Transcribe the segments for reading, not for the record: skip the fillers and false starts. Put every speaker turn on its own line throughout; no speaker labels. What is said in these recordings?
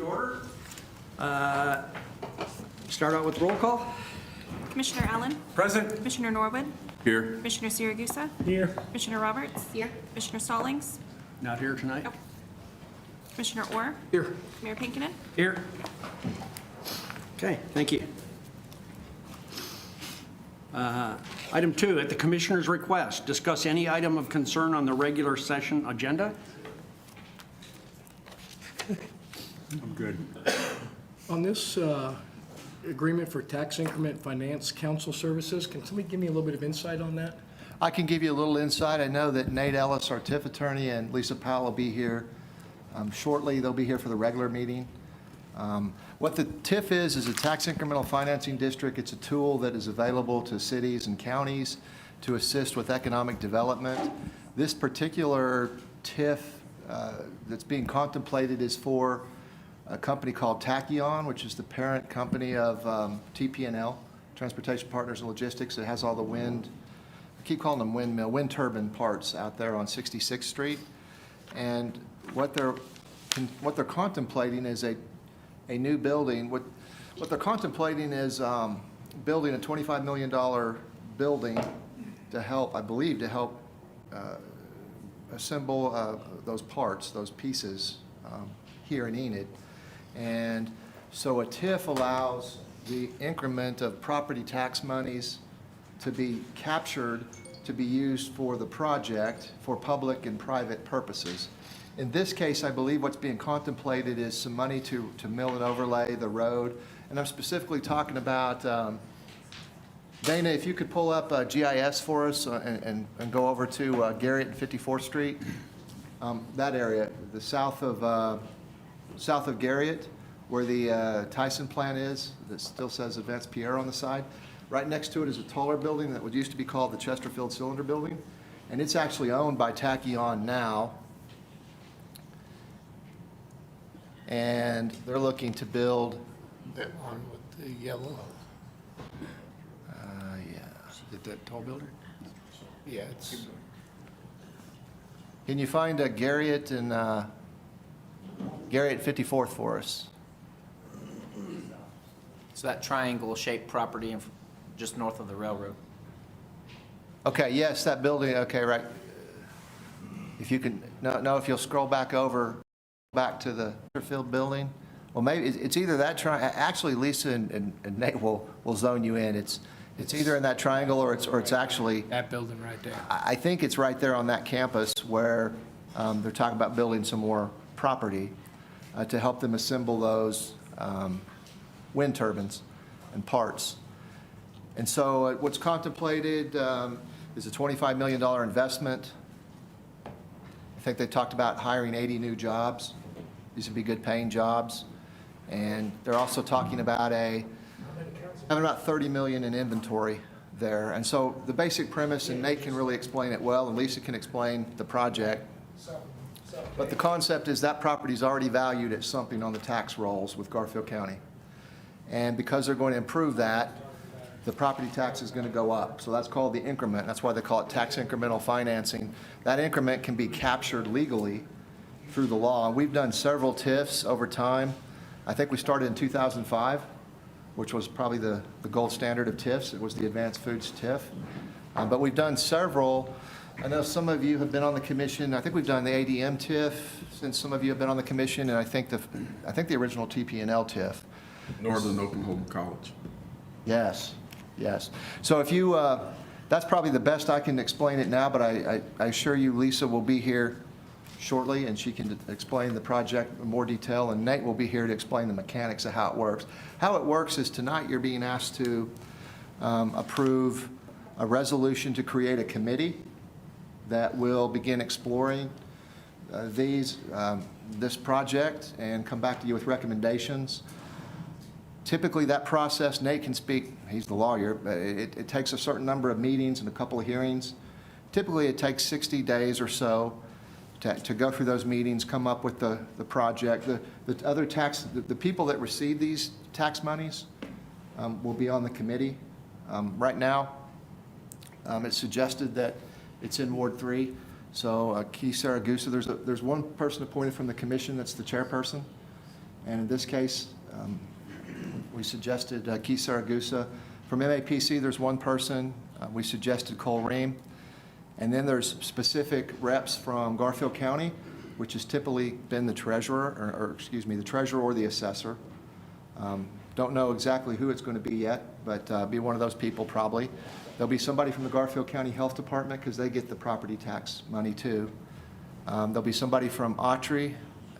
order. Start out with roll call.
Commissioner Allen.
Present.
Commissioner Norwood.
Here.
Commissioner Siragusa.
Here.
Commissioner Roberts. Here. Commissioner Stallings.
Not here tonight.
Nope. Commissioner Orr.
Here.
Mayor Pinkinen.
Here. Okay, thank you. Item 2, at the Commissioner's request, discuss any item of concern on the regular session agenda. I'm good.
On this agreement for tax increment finance council services, can somebody give me a little bit of insight on that?
I can give you a little insight. I know that Nate Ellis, our TIF attorney, and Lisa Powell will be here shortly. They'll be here for the regular meeting. What the TIF is a tax incremental financing district. It's a tool that is available to cities and counties to assist with economic development. This particular TIF that's being contemplated is for a company called Tachyon, which is the parent company of TPNL, Transportation Partners and Logistics. It has all the wind, I keep calling them wind turbine parts out there on 66th Street. And what they're contemplating is a new building. What they're contemplating is building a $25 million building to help, I believe, to help assemble those parts, those pieces here in Enid. And so a TIF allows the increment of property tax monies to be captured to be used for the project for public and private purposes. In this case, I believe what's being contemplated is some money to mill and overlay the road. And I'm specifically talking about, Dana, if you could pull up GIS for us and go over to Garrett and 54th Street, that area, the south of Garrett, where the Tyson plant is, that still says Advanced Pierre on the side. Right next to it is a taller building that used to be called the Chesterfield Cylinder Building. And it's actually owned by Tachyon now. And they're looking to build
That one with the yellow,
yeah.
Is it that tall building?
yeah, it's,
Can you find Garrett and Garrett 54th for us?
So that triangle-shaped property just north of the railroad.
Okay, yes, that building, okay, right. If you can, no, if you'll scroll back to the Chesterfield building. Well, maybe it's either that actually Lisa and Nate will zone you in. It's either in that triangle or it's actually,
that building right there.
I think it's right there on that campus where they're talking about building some more property to help them assemble those wind turbines and parts. And so what's contemplated is a $25 million investment. I think they talked about hiring 80 new jobs. These would be good paying jobs. And they're also talking about having about 30 million in inventory there. And so the basic premise, and Nate can really explain it well, and Lisa can explain the project. But the concept is that property is already valued at something on the tax rolls with Garfield County. And because they're going to improve that, the property tax is going to go up. So that's called the increment. That's why they call it tax incremental financing. That increment can be captured legally through the law. And we've done several TIFs over time. I think we started in 2005, which was probably the gold standard of TIFs. It was the Advanced Foods TIF. But we've done several. I know some of you have been on the commission. I think we've done the ADM TIF since some of you have been on the commission, and I think the original TPNL TIF.
Northern Oklahoma College.
Yes, yes. So if you, that's probably the best I can explain it now, but I assure you Lisa will be here shortly and she can explain the project in more detail, and Nate will be here to explain the mechanics of how it works. How it works is tonight you're being asked to approve a resolution to create a committee that will begin exploring this project and come back to you with recommendations. Typically that process, Nate can speak, he's the lawyer, but it takes a certain number of meetings and a couple of hearings. Typically it takes 60 days or so to go through those meetings, come up with the project. The people that receive these tax monies will be on the committee. Right now, it's suggested that it's in Ward 3. So Keith Saragusa, there's one person appointed from the commission that's the chairperson. And in this case, we suggested Keith Saragusa. From MAPC, there's one person. We suggested Cole Ream. And then there's specific reps from Garfield County, which has typically been the treasurer, or excuse me, the treasurer or the assessor. Don't know exactly who it's going to be yet, but be one of those people probably. There'll be somebody from the Garfield County Health Department because they get the property tax money too. There'll be somebody from Autry,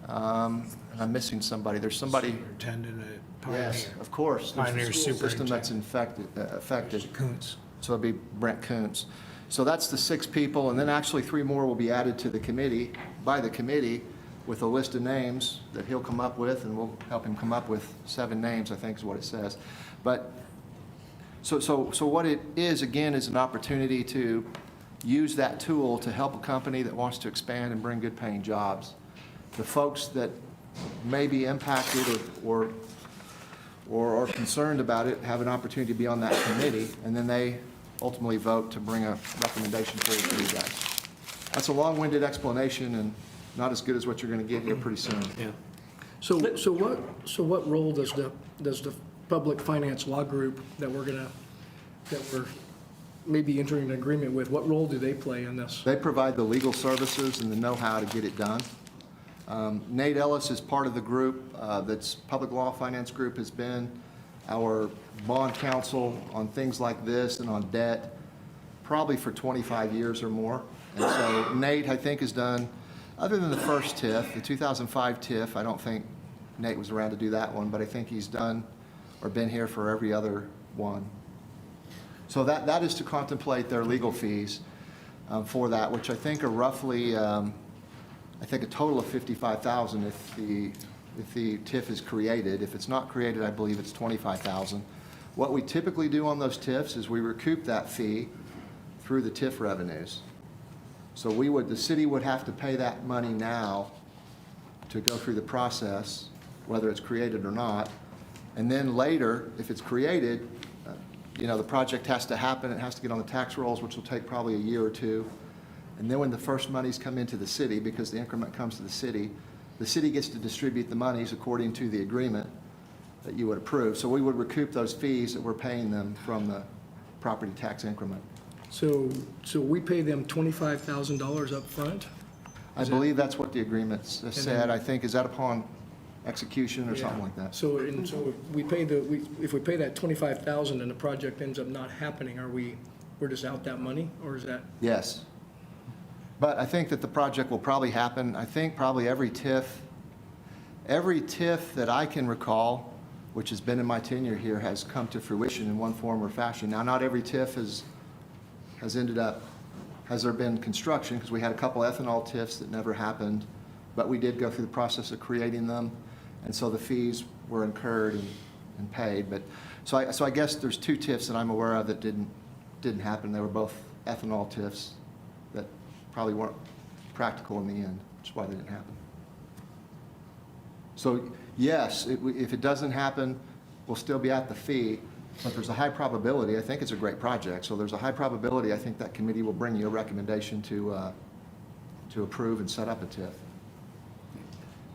and I'm missing somebody. There's somebody.
Superintendent at Pioneer.
Yes, of course. There's
Pioneer
the school system that's affected.
Kuntz.
So it'll be Brent Kuntz. So that's the 6 people, and then actually 3 more will be added to the committee, by the committee, with a list of names that he'll come up with, and we'll help him come up with 7 names, I think is what it says. But, so what it is, again, is an opportunity to use that tool to help a company that wants to expand and bring good paying jobs. The folks that may be impacted or are concerned about it have an opportunity to be on that committee, and then they ultimately vote to bring a recommendation forward to you guys. That's a long-winded explanation and not as good as what you're going to get here pretty soon.
Yeah.
So what role does the Public Finance Law Group that we're maybe entering an agreement with, what role do they play in this?
They provide the legal services and the know-how to get it done. Nate Ellis is part of the group that's Public Law Finance Group, has been our bond counsel on things like this and on debt probably for 25 years or more. And so Nate, I think, has done, other than the first TIF, the 2005 TIF, I don't think Nate was around to do that one, but I think he's done or been here for every other one. So that is to contemplate their legal fees for that, which I think are roughly, I think a total of $55,000 if the TIF is created. If it's not created, I believe it's $25,000. What we typically do on those TIFs is we recoup that fee through the TIF revenues. So the city would have to pay that money now to go through the process, whether it's created or not. And then later, if it's created, the project has to happen, it has to get on the tax rolls, which will take probably a year or 2. And then when the first monies come into the city, because the increment comes to the city gets to distribute the monies according to the agreement that you would approve. So we would recoup those fees that we're paying them from the property tax increment.
So we pay them $25,000 up front?
I believe that's what the agreement said. I think, is that upon execution or something like that?
So if we pay that $25,000 and the project ends up not happening, we're just out that money, or is that?
Yes. But I think that the project will probably happen. I think probably every TIF that I can recall, which has been in my tenure here, has come to fruition in one form or fashion. Now, not every TIF has ended up, has there been construction, because we had a couple ethanol TIFs that never happened, but we did go through the process of creating them, and so the fees were incurred and paid. But so I guess there's 2 TIFs that I'm aware of that didn't happen. They were both ethanol TIFs that probably weren't practical in the end, which is why they didn't happen. So yes, if it doesn't happen, we'll still be at the fee, but there's a high probability. I think it's a great project, so there's a high probability I think that committee will bring you a recommendation to approve and set up a TIF.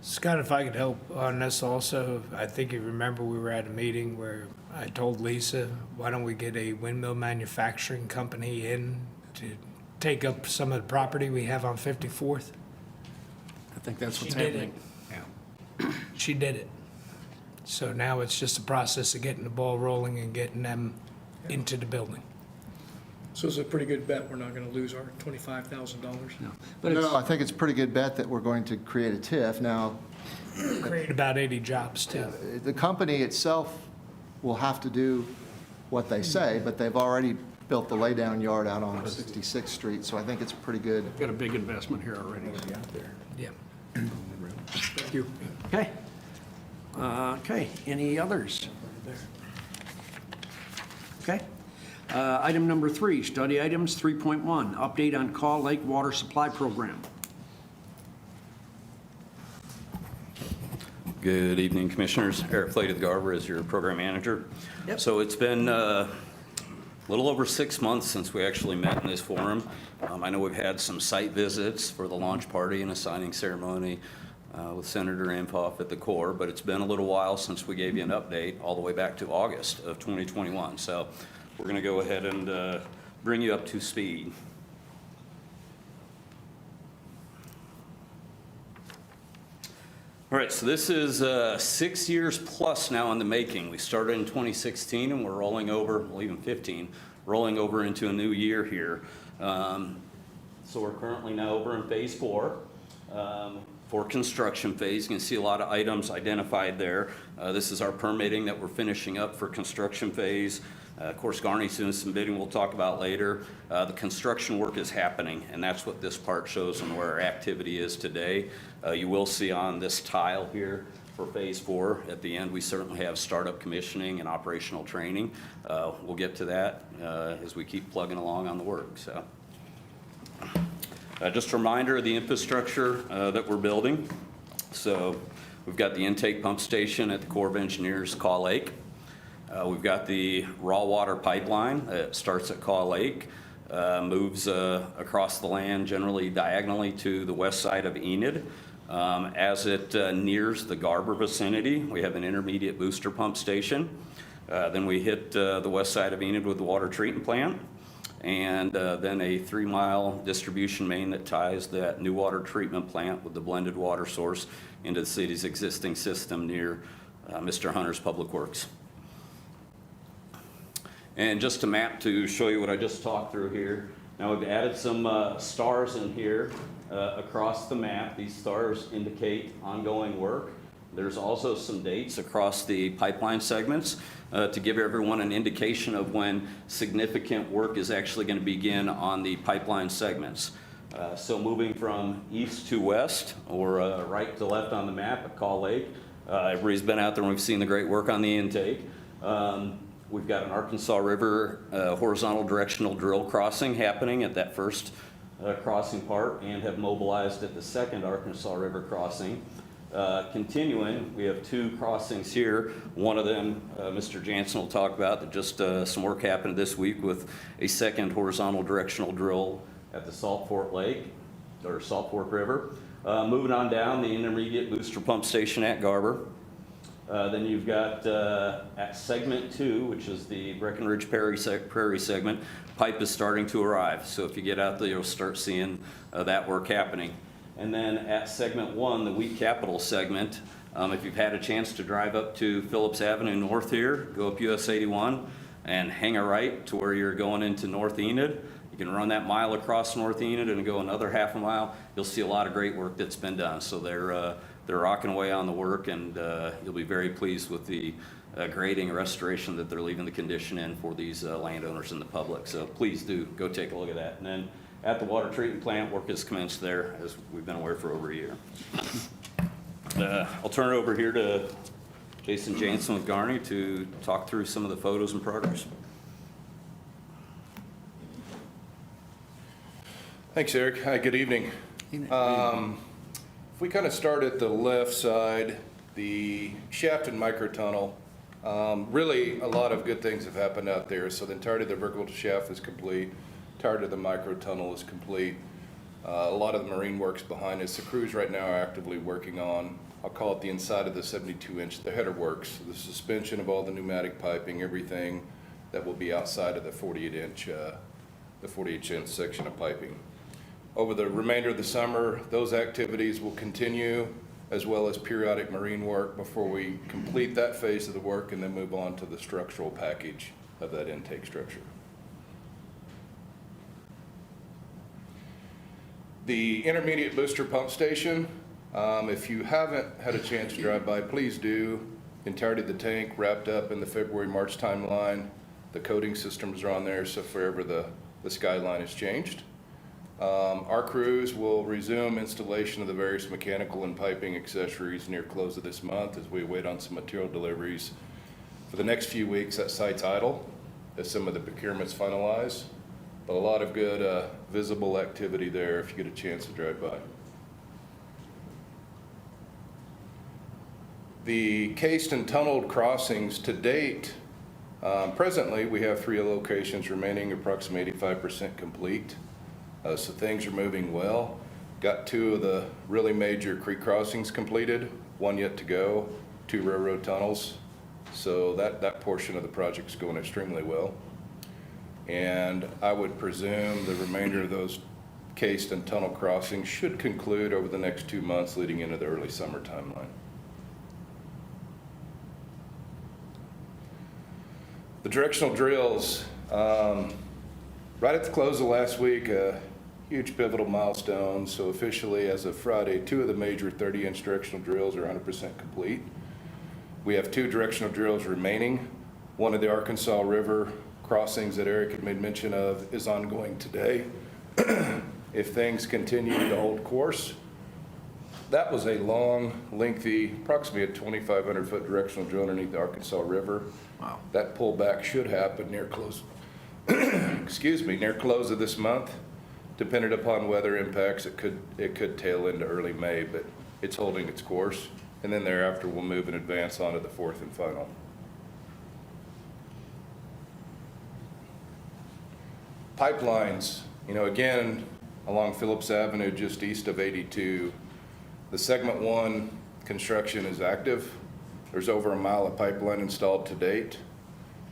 Scott, if I could help on this also, I think you remember we were at a meeting where I told Lisa, why don't we get a windmill manufacturing company in to take up some of the property we have on 54th?
I think that's what's
She did
happening.
it. She did it. So now it's just a process of getting the ball rolling and getting them into the building.
So it's a pretty good bet we're not going to lose our $25,000.
No. But it's,
No, I think it's a pretty good bet that we're going to create a TIF. Now,
Create about 80 jobs too.
the company itself will have to do what they say, but they've already built the laydown yard out on 66th Street, so I think it's pretty good.
got a big investment here already.
Yeah.
Thank you.
Okay. Okay, any others? Okay. Item number 3, study items 3.1, update on Call Lake Water Supply Program.
Good evening, Commissioners. Eric Flay of the Garber is your program manager.
Yep.
So it's been a little over 6 months since we actually met in this forum. I know we've had some site visits for the launch party and a signing ceremony. with Senator Imhoff at the core, but it's been a little while since we gave you an update, all the way back to August of 2021. So we're going to go ahead and bring you up to speed. All right, so this is 6 years plus now in the making. We started in 2016 and we're rolling over, well, even 15, rolling over into a new year here. So we're currently now over in phase 4. For construction phase, you can see a lot of items identified there. This is our permitting that we're finishing up for construction phase. Of course, Garney's doing some bidding we'll talk about later. The construction work is happening, and that's what this part shows and where our activity is today. You will see on this tile here for phase 4, at the end, we certainly have startup commissioning and operational training. We'll get to that as we keep plugging along on the work. So, just a reminder of the infrastructure that we're building. So we've got the intake pump station at the Corps of Engineers Caw Lake. We've got the raw water pipeline that starts at Caw Lake, moves across the land generally diagonally to the west side of Enid. As it nears the Garber vicinity, we have an intermediate booster pump station. Then we hit the west side of Enid with the water treatment plant, and then a 3-mile distribution main that ties that new water treatment plant with the blended water source into the city's existing system near Mr. Hunter's Public Works. And just a map to show you what I just talked through here. Now we've added some stars in here across the map. These stars indicate ongoing work. There's also some dates across the pipeline segments to give everyone an indication of when significant work is actually going to begin on the pipeline segments. So moving from east to west, or right to left on the map at Caw Lake, everybody's been out there and we've seen the great work on the intake. We've got an Arkansas River horizontal directional drill crossing happening at that first crossing part, and have mobilized at the second Arkansas River crossing. Continuing, we have 2 crossings here. One of them, Mr. Jansen will talk about, that just some work happened this week with a second horizontal directional drill at the Salt Fork Lake, or Salt Fork River. Moving on down, the intermediate booster pump station at Garber. Then you've got at segment 2, which is the Breckenridge Prairie segment, pipe is starting to arrive. So if you get out there, you'll start seeing that work happening. And then at segment 1, the Wheat Capital segment, if you've had a chance to drive up to Phillips Avenue North here, go up US 81 and hang a right to where you're going into North Enid. You can run that mile across North Enid and go another half a mile. You'll see a lot of great work that's been done. So they're rocking away on the work, and you'll be very pleased with the grading and restoration that they're leaving the condition in for these landowners and the public. So please do go take a look at that. And then at the water treatment plant, work has commenced there, as we've been aware for over a year. I'll turn it over here to Jason Jansen with Garney to talk through some of the photos and progress.
Thanks, Eric. Hi, good evening. If we kind of start at the left side, the shaft and microtunnel, really a lot of good things have happened out there. So the entirety of the vertical shaft is complete. Entirety of the microtunnel is complete. A lot of the marine work's behind us. The crews right now are actively working on, I'll call it the inside of the 72-inch, the header works, the suspension of all the pneumatic piping, everything that will be outside of the 48-inch section of piping. Over the remainder of the summer, those activities will continue, as well as periodic marine work, before we complete that phase of the work and then move on to the structural package of that intake structure. The intermediate booster pump station, if you haven't had a chance to drive by, please do. Entirety of the tank wrapped up in the February-March timeline. The coating systems are on there, so if ever the skyline is changed. Our crews will resume installation of the various mechanical and piping accessories near close of this month as we wait on some material deliveries. For the next few weeks, that site's idle as some of the procurements finalize, but a lot of good visible activity there if you get a chance to drive by. The cased and tunneled crossings to date, presently we have 3 locations remaining, approximately 85% complete. So things are moving well. Got 2 of the really major creek crossings completed, 1 yet to go, 2 railroad tunnels. So that portion of the project's going extremely well. And I would presume the remainder of those cased and tunnel crossings should conclude over the next 2 months leading into the early summer timeline. The directional drills, right at the close of last week, a huge pivotal milestone. So officially, as of Friday, 2 of the major 30-inch directional drills are 100% complete. We have 2 directional drills remaining. One of the Arkansas River crossings that Eric had made mention of is ongoing today. If things continue to hold course, that was a long, lengthy, approximately a 2,500-foot directional drill underneath the Arkansas River.
Wow.
That pullback should happen near close, near close of this month. Depending upon weather impacts, it could tail into early May, but it's holding its course. And then thereafter, we'll move and advance on to the 4th and final. Pipelines, again, along Phillips Avenue, just east of 82, the segment 1 construction is active. There's over a mile of pipeline installed to date.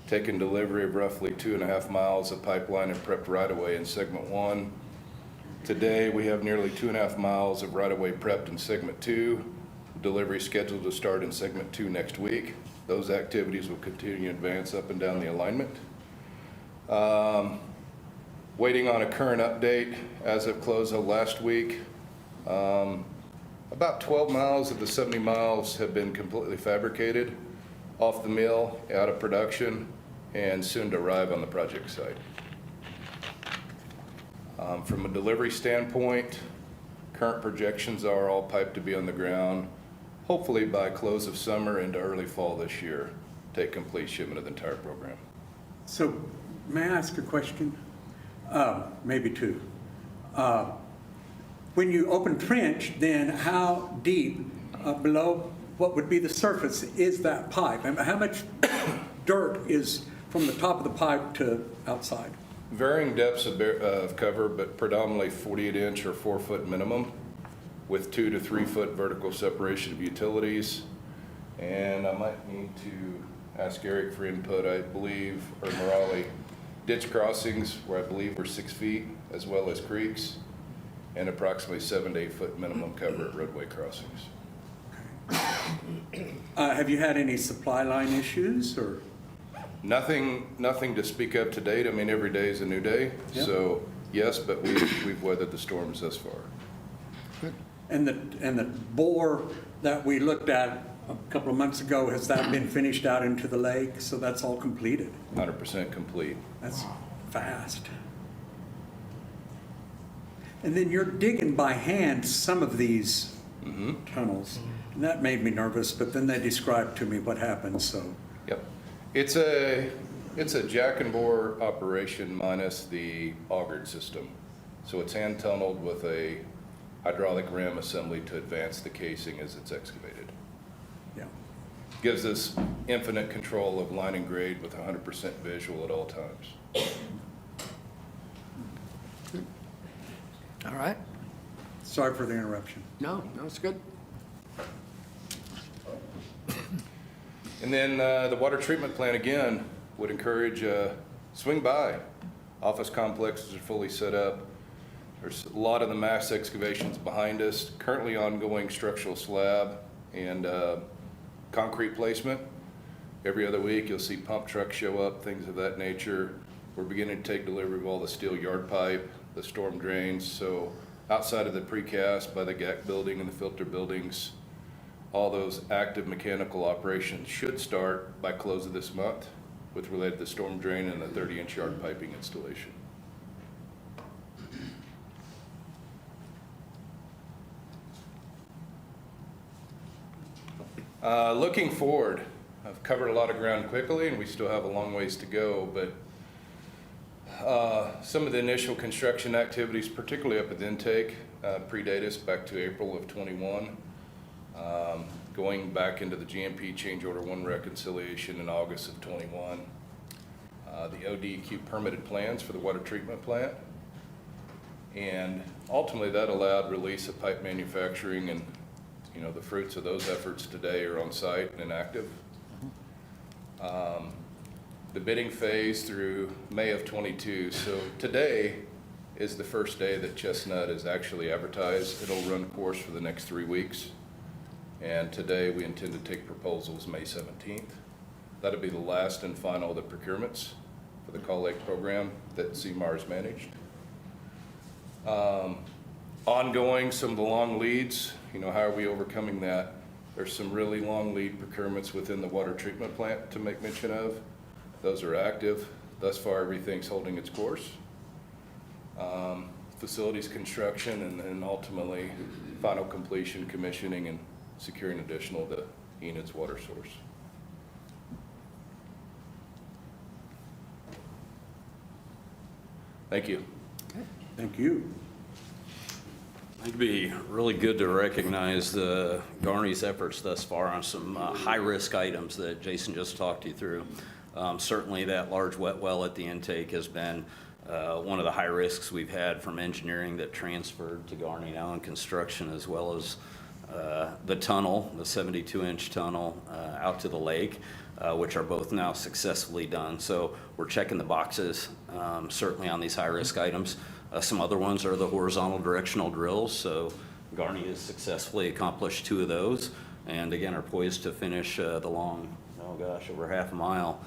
Taken delivery of roughly 2.5 miles of pipeline and prepped right-of-way in segment 1. Today, we have nearly 2.5 miles of right-of-way prepped in segment 2. Delivery scheduled to start in segment 2 next week. Those activities will continue to advance up and down the alignment. Waiting on a current update as of close of last week. About 12 miles of the 70 miles have been completely fabricated, off the mill, out of production, and soon to arrive on the project site. From a delivery standpoint, current projections are all piped to be on the ground, hopefully by close of summer into early fall this year, take complete shipment of the entire program.
So may I ask a question? Maybe 2. When you open trench, then how deep below what would be the surface is that pipe? And how much dirt is from the top of the pipe to outside?
Varying depths of cover, but predominantly 48-inch or 4-foot minimum, with 2 to 3 foot vertical separation of utilities. And I might need to ask Eric for input. I believe, or Morali, ditch crossings where I believe we're 6 feet, as well as creeks, and approximately 7 to 8 foot minimum cover at roadway crossings.
Have you had any supply line issues or?
Nothing to speak of to date. I mean, every day is a new day.
Yeah.
So yes, but we've weathered the storms thus far.
And the bore that we looked at a couple of months ago, has that been finished out into the lake? So that's all completed?
100% complete.
That's fast. And then you're digging by hand some of these tunnels. And that made me nervous, but then they described to me what happened, so.
Yep. It's a jack and bore operation minus the augered system. So it's hand tunneled with a hydraulic ram assembly to advance the casing as it's excavated.
Yeah.
Gives us infinite control of line and grade with 100% visual at all times.
All right.
Sorry for the interruption.
No, it's good.
And then the water treatment plant, again, would encourage swing by. Office complexes are fully set up. There's a lot of the mass excavations behind us, currently ongoing structural slab and concrete placement. Every other week, you'll see pump trucks show up, things of that nature. We're beginning to take delivery of all the steel yard pipe, the storm drains. So outside of the precast by the GAC building and the filter buildings, all those active mechanical operations should start by close of this month with related to the storm drain and the 30-inch yard piping installation. Looking forward, I've covered a lot of ground quickly and we still have a long ways to go, but some of the initial construction activities, particularly up at the intake, predate us back to April of 21. Going back into the GMP change order 1 reconciliation in August of 21. The ODEQ permitted plans for the water treatment plant. And ultimately, that allowed release of pipe manufacturing, and, you know, the fruits of those efforts today are on site and active. The bidding phase through May of '22, so today is the first day that Chestnut is actually advertised. It'll run course for the next 3 weeks. And today, we intend to take proposals May 17th. That'll be the last and final of the procurements for the Call Lake program that CMAR's managed. Ongoing, some of the long leads, you know, how are we overcoming that? There's some really long lead procurements within the water treatment plant to make mention of. Those are active. Thus far, everything's holding its course. Facilities construction, and then ultimately final completion, commissioning, and securing additional to Enid's water source. Thank you.
Thank you.
It'd be really good to recognize Garney's efforts thus far on some high-risk items that Jason just talked you through. Certainly that large wet well at the intake has been one of the high risks we've had from engineering that transferred to Garney now in construction, as well as the tunnel, the 72-inch tunnel out to the lake, which are both now successfully done. So we're checking the boxes, certainly on these high-risk items. Some other ones are the horizontal directional drills. So Garney has successfully accomplished 2 of those, and again are poised to finish the long, oh gosh, over half a mile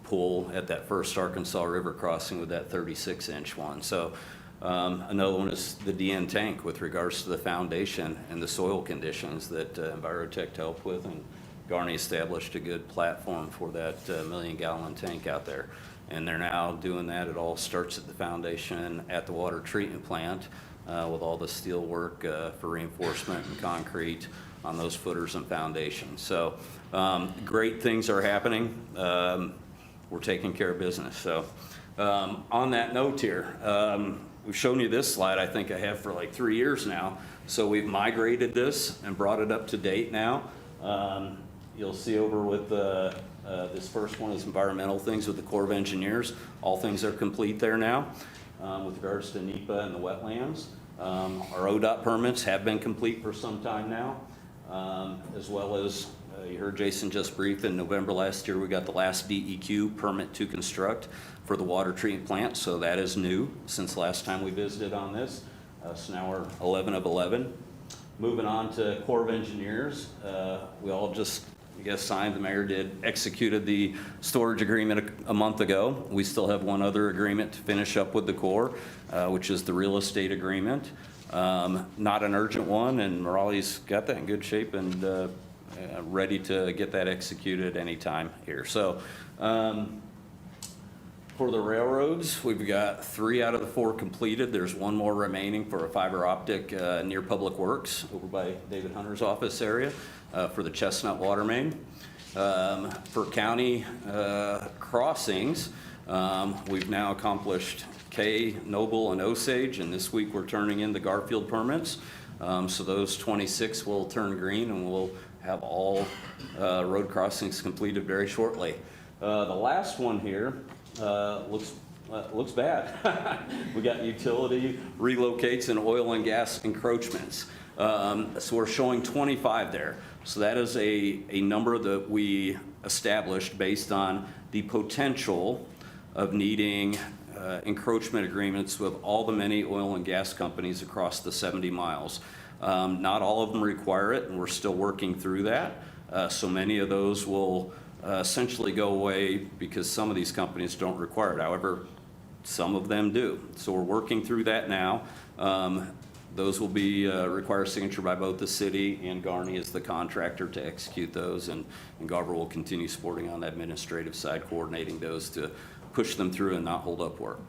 pool at that first Arkansas River crossing with that 36-inch one. So another one is the DN tank with regards to the foundation and the soil conditions that Envirotech helped with, and Garney established a good platform for that 1-million-gallon tank out there. And they're now doing that. It all starts at the foundation at the water treatment plant with all the steel work for reinforcement and concrete on those footers and foundations. So great things are happening. We're taking care of business. So on that note here, we've shown you this slide, I think I have for like 3 years now. So we've migrated this and brought it up to date now. You'll see over with this first one is environmental things with the Corps of Engineers. All things are complete there now with regards to NEPA and the wetlands. Our ODOT permits have been complete for some time now, as well as you heard Jason just brief. In November last year, we got the last DEQ permit to construct for the water treatment plant. So that is new since last time we visited on this. So now we're 11 of 11. Moving on to Corps of Engineers, we all just, I guess, signed, the mayor did, executed the storage agreement a month ago. We still have one other agreement to finish up with the Corps, which is the real estate agreement. Not an urgent one, and Raleigh's got that in good shape and ready to get that executed anytime here. So for the railroads, we've got 3 out of the 4 completed. There's 1 more remaining for a fiber optic near Public Works over by David Hunter's office area for the Chestnut water main. For county crossings, we've now accomplished K, Noble, and Osage, and this week we're turning in the Garfield permits. So those 26 will turn green, and we'll have all road crossings completed very shortly. The last one here looks bad. We got utility relocates and oil and gas encroachments. So we're showing 25 there. So that is a number that we established based on the potential of needing encroachment agreements with all the many oil and gas companies across the 70 miles. Not all of them require it, and we're still working through that. So many of those will essentially go away because some of these companies don't require it. However, some of them do. So we're working through that now. Those will be require signature by both the city and Garney as the contractor to execute those, and Garver will continue supporting on the administrative side, coordinating those to push them through and not hold up work.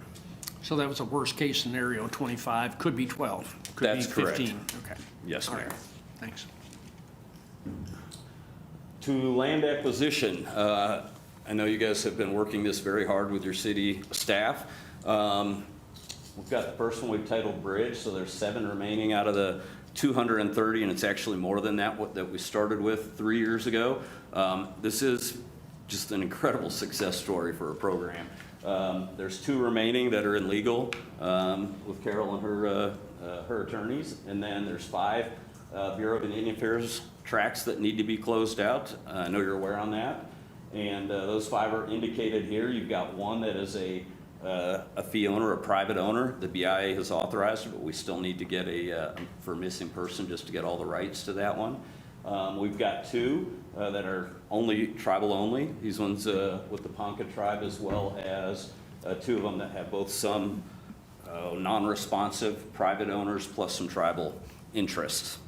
So that was a worst-case scenario, 25, could be 12, could be
That's correct.
15. Okay.
Yes,
All
Mayor.
right. Thanks.
To land acquisition, I know you guys have been working this very hard with your city staff. We've got the first one we've titled Bridge, so there's 7 remaining out of the 230, and it's actually more than that that we started with 3 years ago. This is just an incredible success story for a program. There's 2 remaining that are in legal with Carol and her attorneys, and then there's 5 Bureau of Indian Affairs tracts that need to be closed out. I know you're aware on that. And those 5 are indicated here. You've got 1 that is a fee owner, a private owner. The BIA has authorized it, but we still need to get for missing person just to get all the rights to that one. We've got 2 that are only tribal only. These ones with the Ponca tribe, as well as 2 of them that have both some non-responsive private owners plus some tribal interests.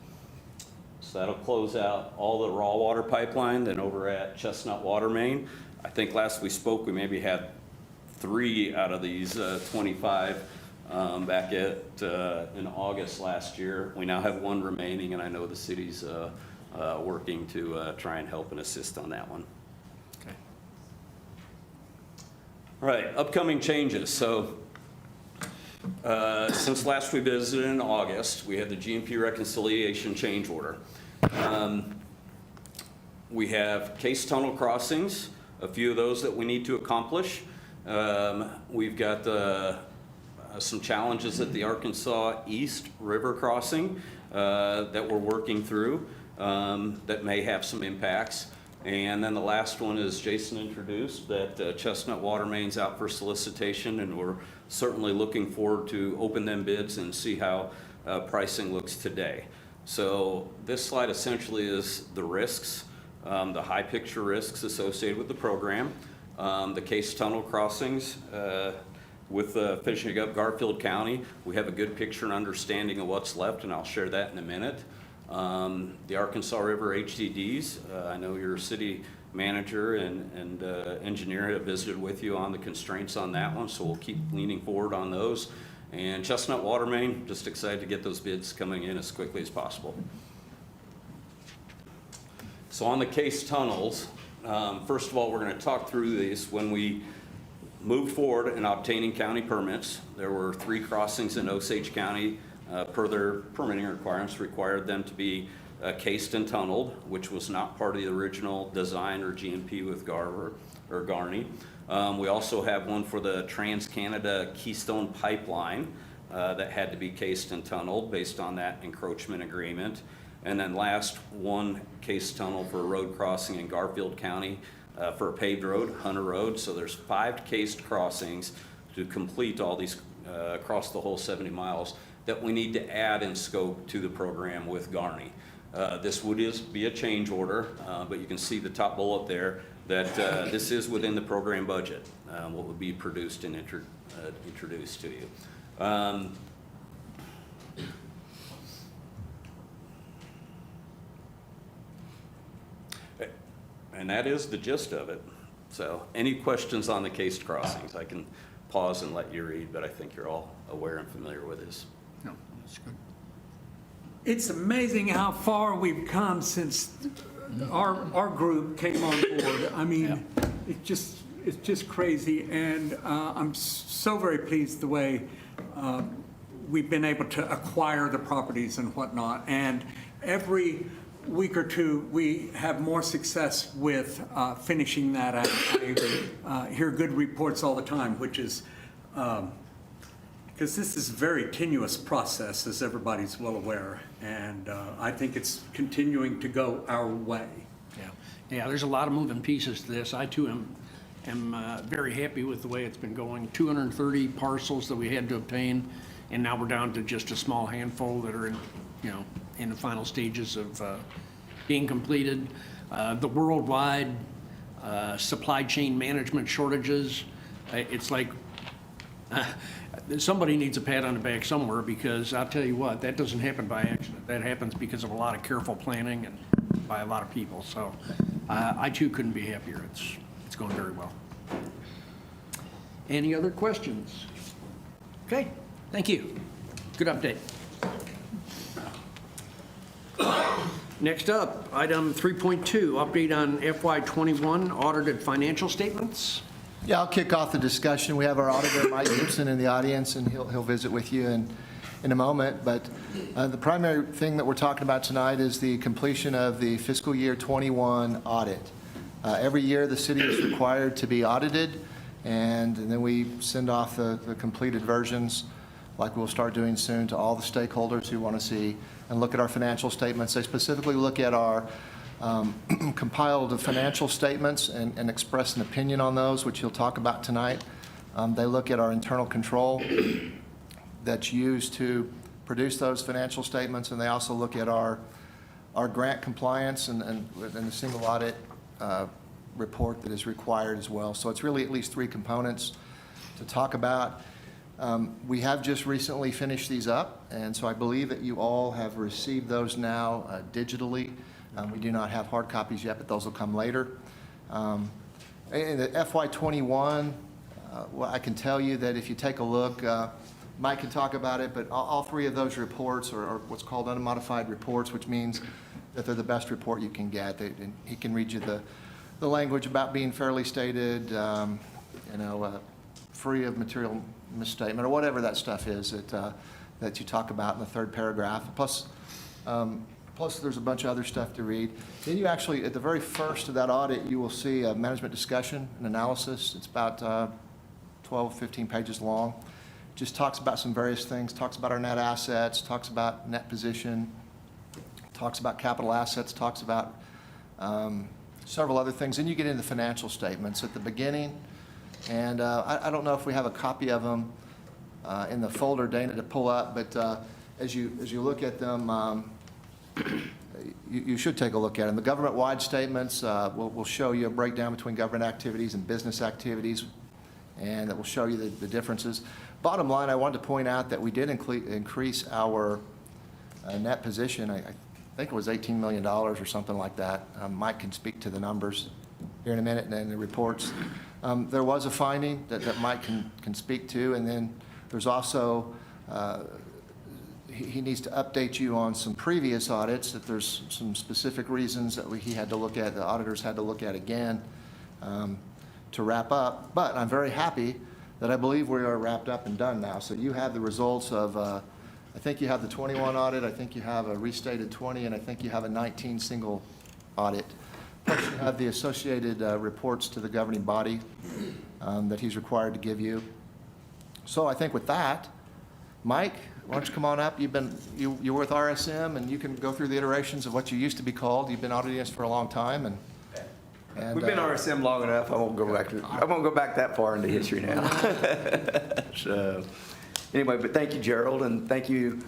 So that'll close out all the raw water pipeline. Then over at Chestnut Water Main, I think last we spoke, we maybe had 3 out of these 25 back in August last year. We now have 1 remaining, and I know the city's working to try and help and assist on that one.
Okay.
All right, upcoming changes. So since last we visited in August, we had the GMP reconciliation change order. We have case tunnel crossings, a few of those that we need to accomplish. We've got some challenges at the Arkansas East River crossing that we're working through that may have some impacts. And then the last one is Jason introduced, that Chestnut Water Main's out for solicitation, and we're certainly looking forward to open them bids and see how pricing looks today. So this slide essentially is the risks, the high picture risks associated with the program, the case tunnel crossings. With finishing up Garfield County, we have a good picture and understanding of what's left, and I'll share that in a minute. The Arkansas River HDDs, I know your city manager and engineer have visited with you on the constraints on that one, so we'll keep leaning forward on those. And Chestnut Water Main, just excited to get those bids coming in as quickly as possible. So on the case tunnels, first of all, we're going to talk through these. When we moved forward in obtaining county permits, there were 3 crossings in Osage County per their permitting requirements, required them to be cased and tunneled, which was not part of the original design or GMP with Garver or Garney. We also have one for the Trans-Canada Keystone Pipeline that had to be cased and tunneled based on that encroachment agreement. And then last, 1 case tunnel for a road crossing in Garfield County for a paved road, Hunter Road. So there's 5 cased crossings to complete all these across the whole 70 miles that we need to add in scope to the program with Garney. This would be a change order, but you can see the top bullet there that this is within the program budget, what would be produced and introduced to you. And that is the gist of it. So any questions on the cased crossings? I can pause and let you read, but I think you're all aware and familiar with this.
No, that's good.
It's amazing how far we've come since our group came on board. I mean, it's just crazy, and I'm so very pleased the way we've been able to acquire the properties and whatnot. And every week or 2, we have more success with finishing that out. I hear good reports all the time, which is because this is a very tenuous process, as everybody's well aware, and I think it's continuing to go our way.
Yeah, there's a lot of moving pieces to this. I too am very happy with the way it's been going. 230 parcels that we had to obtain, and now we're down to just a small handful that are in the final stages of being completed. The worldwide supply chain management shortages, it's like somebody needs a pat on the back somewhere, because I'll tell you what, that doesn't happen by accident. That happens because of a lot of careful planning and by a lot of people. So I too couldn't be happier. It's going very well. Any other questions? Okay, thank you. Good update. Next up, item 3.2, update on FY21 audited financial statements.
Yeah, I'll kick off the discussion. We have our auditor, Mike Gibson, in the audience, and he'll visit with you in a moment. But the primary thing that we're talking about tonight is the completion of the fiscal year 21 audit. Every year, the city is required to be audited, And then we send off the completed versions, like we'll start doing soon, to all the stakeholders who want to see and look at our financial statements. They specifically look at our compiled financial statements and express an opinion on those, which you'll talk about tonight. They look at our internal control that's used to produce those financial statements, and they also look at our grant compliance and the single audit report that is required as well. So it's really at least three components to talk about. We have just recently finished these up, and so I believe that you all have received those now digitally. We do not have hard copies yet, but those will come later. In the FY21, well, I can tell you that if you take a look, Mike can talk about it, but all three of those reports are what's called unmodified reports, which means that they're the best report you can get. And he can read you the language about being fairly stated, free of material misstatement, or whatever that stuff is that you talk about in the third paragraph. Plus, there's a bunch of other stuff to read. Then you actually, at the very first of that audit, you will see a management discussion and analysis. It's about 12, 15 pages long. Just talks about some various things, talks about our net assets, talks about net position, talks about capital assets, talks about several other things. Then you get into the financial statements at the beginning. And I don't know if we have a copy of them in the folder, Dana, to pull up, but as you look at them, you should take a look at them. The government-wide statements will show you a breakdown between government activities and business activities, and that will show you the differences. Bottom line, I wanted to point out that we did increase our net position. I think it was $18 million or something like that. Mike can speak to the numbers here in a minute and then the reports. There was a finding that Mike can speak to, and then there's also, he needs to update you on some previous audits, that there's some specific reasons that he had to look at, the auditors had to look at again to wrap up. But I'm very happy that I believe we are wrapped up and done now. So you have the results of, I think you have the 21 audit, I think you have a restated 20, and I think you have a 19 single audit. Plus you have the associated reports to the governing body that he's required to give you. So I think with that, Mike, why don't you come on up? You're with RSM, and you can go through the iterations of what you used to be called. You've been auditing us for a long time, and
we've been RSM long enough. I won't go back that far into history now. So anyway, but thank you, Gerald, and thank you,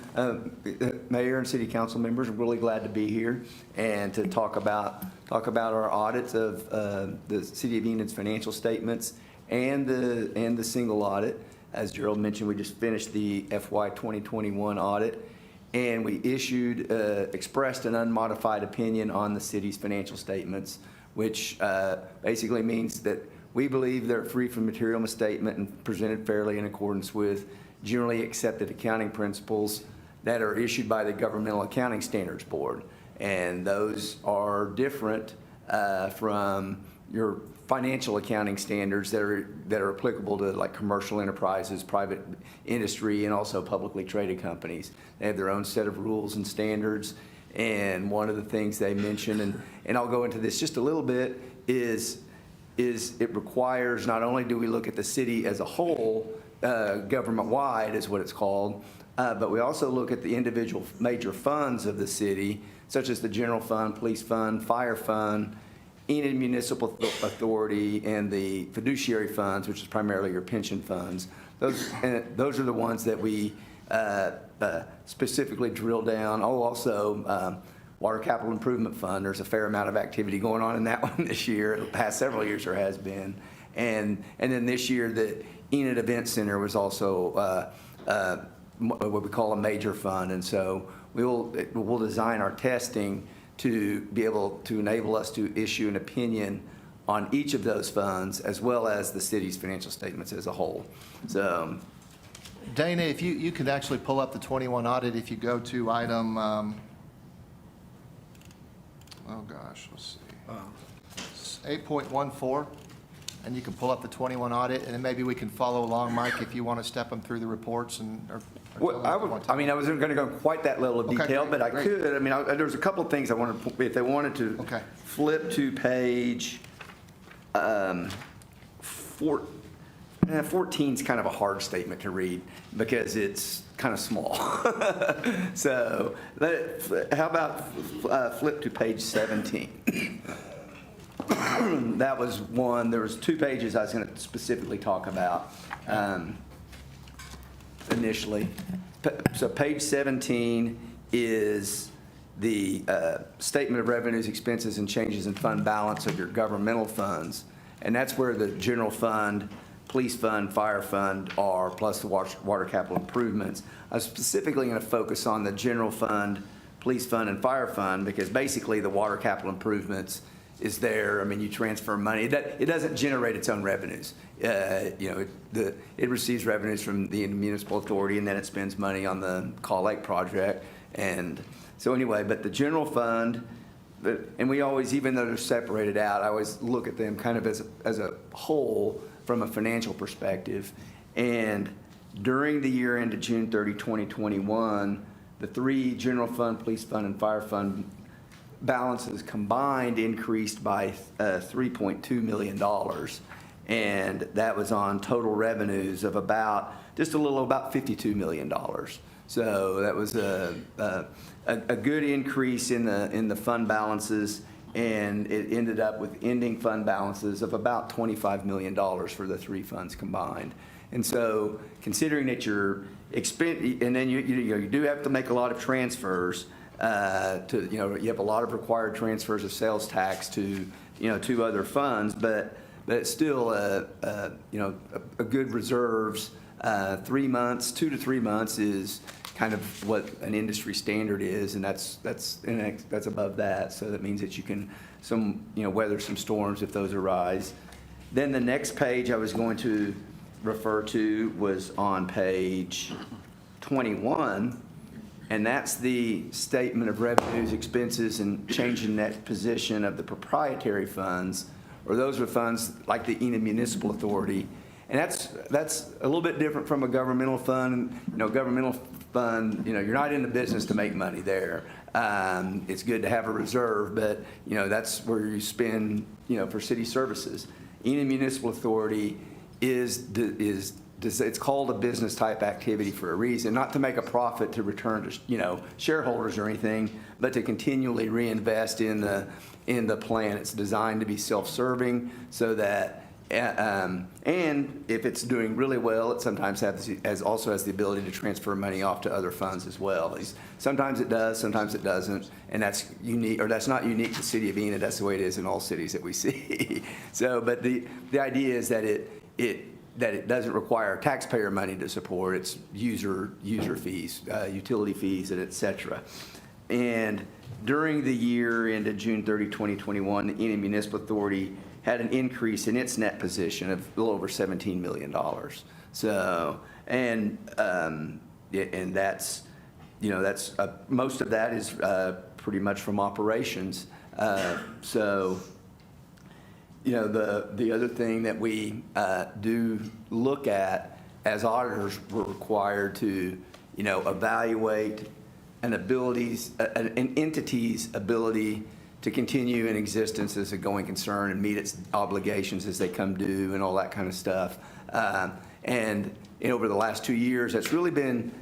Mayor and City Council members. I'm really glad to be here and to talk about our audits of the City of Enid's financial statements and the single audit. As Gerald mentioned, we just finished the FY 2021 audit, and we expressed an unmodified opinion on the city's financial statements, which basically means that we believe they're free from material misstatement and presented fairly in accordance with generally accepted accounting principles that are issued by the Governmental Accounting Standards Board. And those are different from your financial accounting standards that are applicable to like commercial enterprises, private industry, and also publicly traded companies. They have their own set of rules and standards. And one of the things they mention, and I'll go into this just a little bit, is it requires, not only do we look at the city as a whole, government-wide is what it's called, but we also look at the individual major funds of the city, such as the general fund, police fund, fire fund, Enid Municipal Authority, and the fiduciary funds, which is primarily your pension funds. Those are the ones that we specifically drill down. Also, Water Capital Improvement Fund, there's a fair amount of activity going on in that one this year. The past several years there has been. And then this year, the Enid Event Center was also what we call a major fund. And so we'll design our testing to be able to enable us to issue an opinion on each of those funds, as well as the city's financial statements as a whole. So,
Dana, if you could actually pull up the 21 audit, if you go to item, let's see, 8.14, and you can pull up the 21 audit, and then maybe we can follow along, Mike, if you want to step them through the reports and.
Well, I wasn't going to go quite that level of detail,
Okay,
but I
great.
could. I mean, there's a couple of things I wanted to, if they wanted to
Okay.
flip to page 14 is kind of a hard statement to read because it's kind of small. So how about flip to page 17? That was one. There was 2 pages I was going to specifically talk about initially. So page 17 is the statement of revenues, expenses, and changes in fund balance of your governmental funds. And that's where the general fund, police fund, fire fund are, plus the water capital improvements. I was specifically going to focus on the general fund, police fund, and fire fund because basically the water capital improvements is there. I mean, you transfer money. It doesn't generate its own revenues. It receives revenues from the municipal authority, and then it spends money on the Call Lake project. And so anyway, but the general fund, and we always, even though they're separated out, I always look at them kind of as a whole from a financial perspective. And during the year ended June 30, 2021, the 3 general fund, police fund, and fire fund balances combined increased by $3.2 million. And that was on total revenues of about $52 million. So that was a good increase in the fund balances, and it ended up with ending fund balances of about $25 million for the 3 funds combined. And so considering that and then you do have to make a lot of transfers you have a lot of required transfers of sales tax to other funds, but it's still a good reserves. 3 months, 2 to 3 months is kind of what an industry standard is, and that's above that. So that means that you can weather some storms if those arise. Then the next page I was going to refer to was on page 21, and that's the statement of revenues, expenses, and change in net position of the proprietary funds, or those are funds like the Enid Municipal Authority. And that's a little bit different from a governmental fund. Governmental fund, you're not in the business to make money there. It's good to have a reserve, but that's where you spend for city services. Enid Municipal Authority it's called a business type activity for a reason, not to make a profit to return to shareholders or anything, but to continually reinvest in the plan. It's designed to be self-serving so that and if it's doing really well, it sometimes also has the ability to transfer money off to other funds as well. Sometimes it does, sometimes it doesn't, and that's unique, or that's not unique to the city of Enid. That's the way it is in all cities that we see. So, but the idea is that it doesn't require taxpayer money to support. It's user fees, utility fees, and et cetera. And during the year ended June 30, 2021, the Enid Municipal Authority had an increase in its net position of a little over $17 million. So, and that's, that's most of that is pretty much from operations. So, the other thing that we do look at as auditors, we're required to, evaluate an entity's ability to continue in existence as a going concern and meet its obligations as they come due and all that kind of stuff. And over the last 2 years, that's really been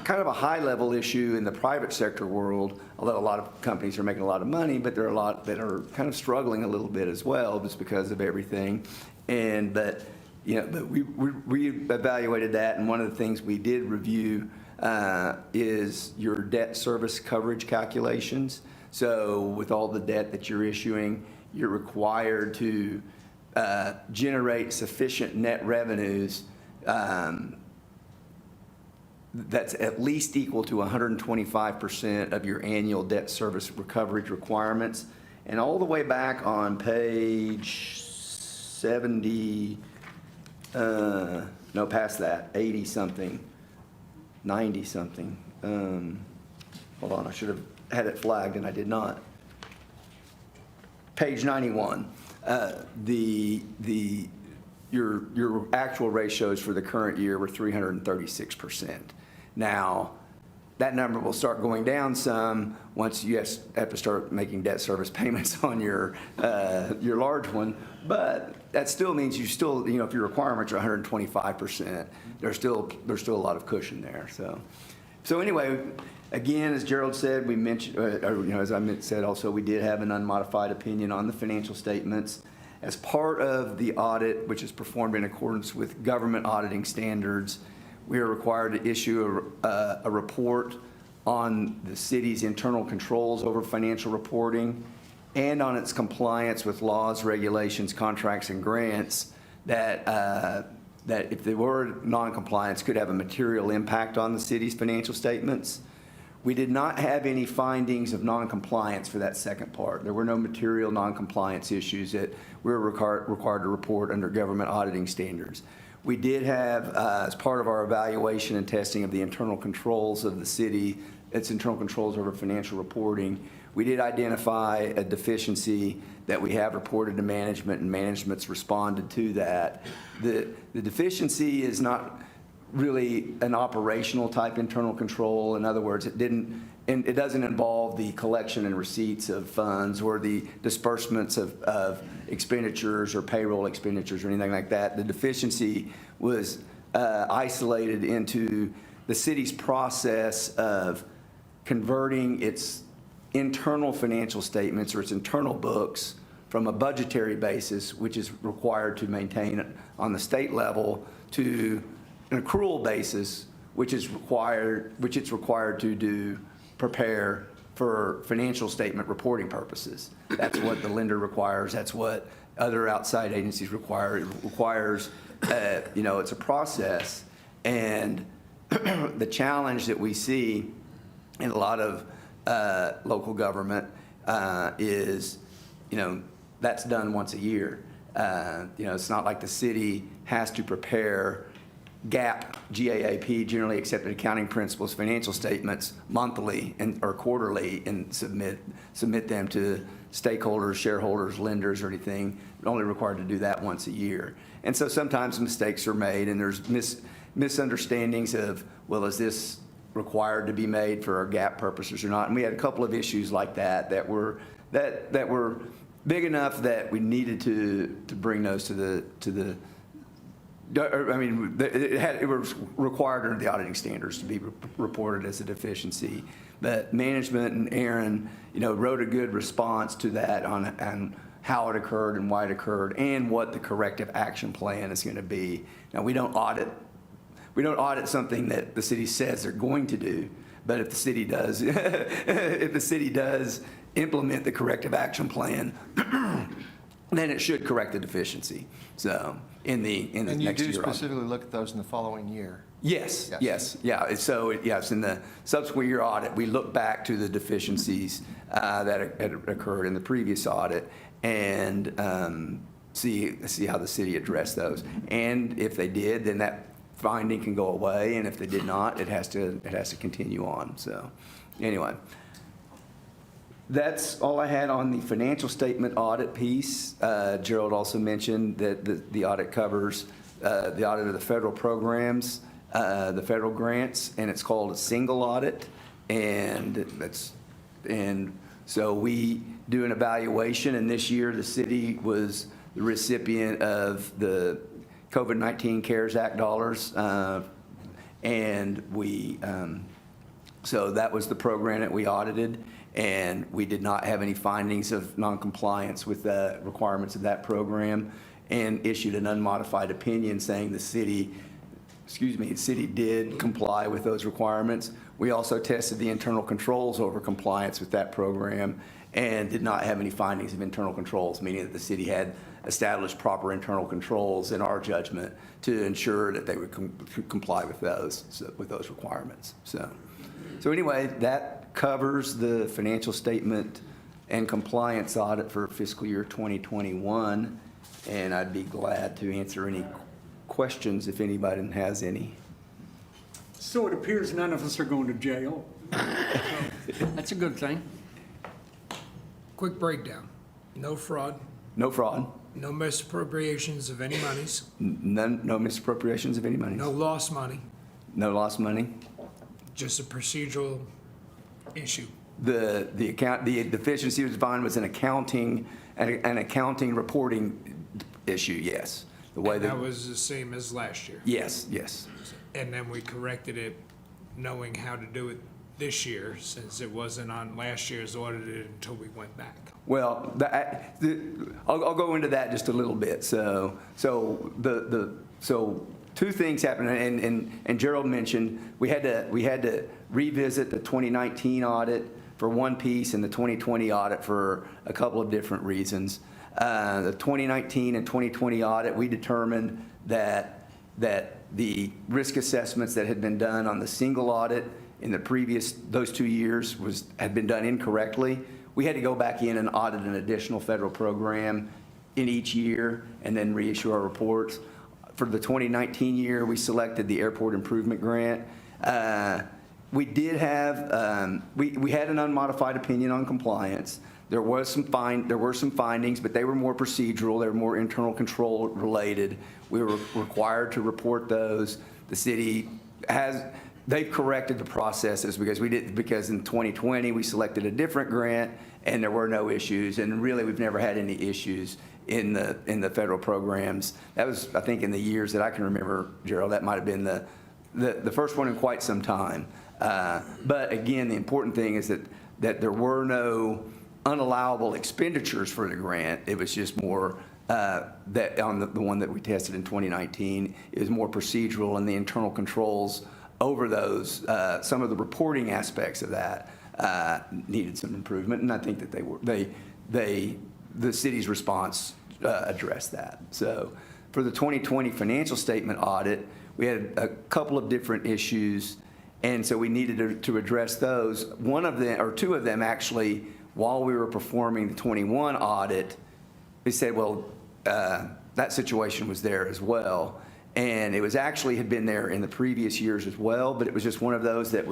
kind of a high-level issue in the private sector world, although a lot of companies are making a lot of money, but there are a lot that are kind of struggling a little bit as well just because of everything. But we evaluated that, and one of the things we did review is your debt service coverage calculations. So with all the debt that you're issuing, you're required to generate sufficient net revenues that's at least equal to 125% of your annual debt service coverage requirements. And all the way back on page 70, no, past that, 80 something, 90 something. Hold on, I should have had it flagged and I did not. Page 91, your actual ratios for the current year were 336%. Now, that number will start going down some once you have to start making debt service payments on your large one. But that still means you still, if your requirements are 125%, there's still a lot of cushion there, So anyway, again, as Gerald said, we mentioned, as I said also, we did have an unmodified opinion on the financial statements. As part of the audit, which is performed in accordance with government auditing standards, we are required to issue a report on the city's internal controls over financial reporting and on its compliance with laws, regulations, contracts, and grants that if there were non-compliance could have a material impact on the city's financial statements. We did not have any findings of non-compliance for that second part. There were no material non-compliance issues that we were required to report under government auditing standards. We did have, as part of our evaluation and testing of the internal controls of the city, its internal controls over financial reporting, we did identify a deficiency that we have reported to management, and management's responded to that. The deficiency is not really an operational type internal control. In other words, it doesn't involve the collection and receipts of funds or the disbursements of expenditures or payroll expenditures or anything like that. The deficiency was isolated into the city's process of converting its internal financial statements or its internal books from a budgetary basis, which is required to maintain on the state level, to an accrual basis, which it's required to prepare for financial statement reporting purposes. That's what the lender requires. That's what other outside agencies require. It requires, it's a process. And the challenge that we see in a lot of local government is, that's done once a year. It's not like the city has to prepare GAAP, generally accepted accounting principles, financial statements monthly or quarterly and submit them to stakeholders, shareholders, lenders, or anything. We're only required to do that once a year. And so sometimes mistakes are made, and there's misunderstandings of, well, is this required to be made for our GAAP purposes or not? And we had a couple of issues like that were big enough that we needed to bring those it was required under the auditing standards to be reported as a deficiency. But management and Aaron, wrote a good response to that on how it occurred and why it occurred and what the corrective action plan is going to be. Now, we don't audit something that the city says they're going to do, but if the city does, implement the corrective action plan, then it should correct the deficiency. So in the next year.
And you do specifically look at those in the following year?
Yes. Yeah. So yes, in the subsequent year audit, we look back to the deficiencies that had occurred in the previous audit and see how the city addressed those. And if they did, then that finding can go away, and if they did not, it has to continue on. So anyway, that's all I had on the financial statement audit piece. Gerald also mentioned that the audit covers the audit of the federal programs, the federal grants, and it's called a single audit. And so we do an evaluation, and this year the city was the recipient of the COVID-19 CARES Act dollars, and so that was the program that we audited, and we did not have any findings of noncompliance with the requirements of that program, and issued an unmodified opinion saying the city did comply with those requirements. We also tested the internal controls over compliance with that program and did not have any findings of internal controls, meaning that the city had established proper internal controls in our judgment to ensure that they would comply with those requirements. So anyway, that covers the financial statement and compliance audit for fiscal year 2021, and I'd be glad to answer any questions if anybody has any.
So it appears none of us are going to jail.
That's a good thing.
Quick breakdown. No fraud,
No fraud,
no misappropriations of any monies,
no misappropriations of any money,
no lost money,
no lost money.
just a procedural issue.
The deficiency was defined as an accounting reporting issue, yes. The way
That
that,
was the same as last year.
yes, yes.
And then we corrected it, knowing how to do it this year, since it wasn't on last year's audited until we went back.
Well, I'll go into that just a little bit. So two things happened, and Gerald mentioned, we had to revisit the 2019 audit for one piece and the 2020 audit for a couple of different reasons. The 2019 and 2020 audit, we determined that the risk assessments that had been done on the single audit in the previous, those 2 years had been done incorrectly. We had to go back in and audit an additional federal program in each year and then reissue our reports. For the 2019 year, we selected the Airport Improvement Grant. We did have, we had an unmodified opinion on compliance. There were some findings, but they were more procedural. They were more internal control related. We were required to report those. The city they've corrected the processes because in 2020, we selected a different grant and there were no issues. And really, we've never had any issues in the federal programs. That was, I think, in the years that I can remember, Gerald, that might have been the first one in quite some time. But again, the important thing is that there were no unallowable expenditures for the grant. It was just more that on the one that we tested in 2019, it was more procedural, and the internal controls over those, some of the reporting aspects of that needed some improvement, and I think that the city's response addressed that. So for the 2020 financial statement audit, we had a couple of different issues, and so we needed to address those. One of them, or two of them actually, while we were performing the 21 audit, we said, well, that situation was there as well. And it was actually had been there in the previous years as well, but it was just one of those that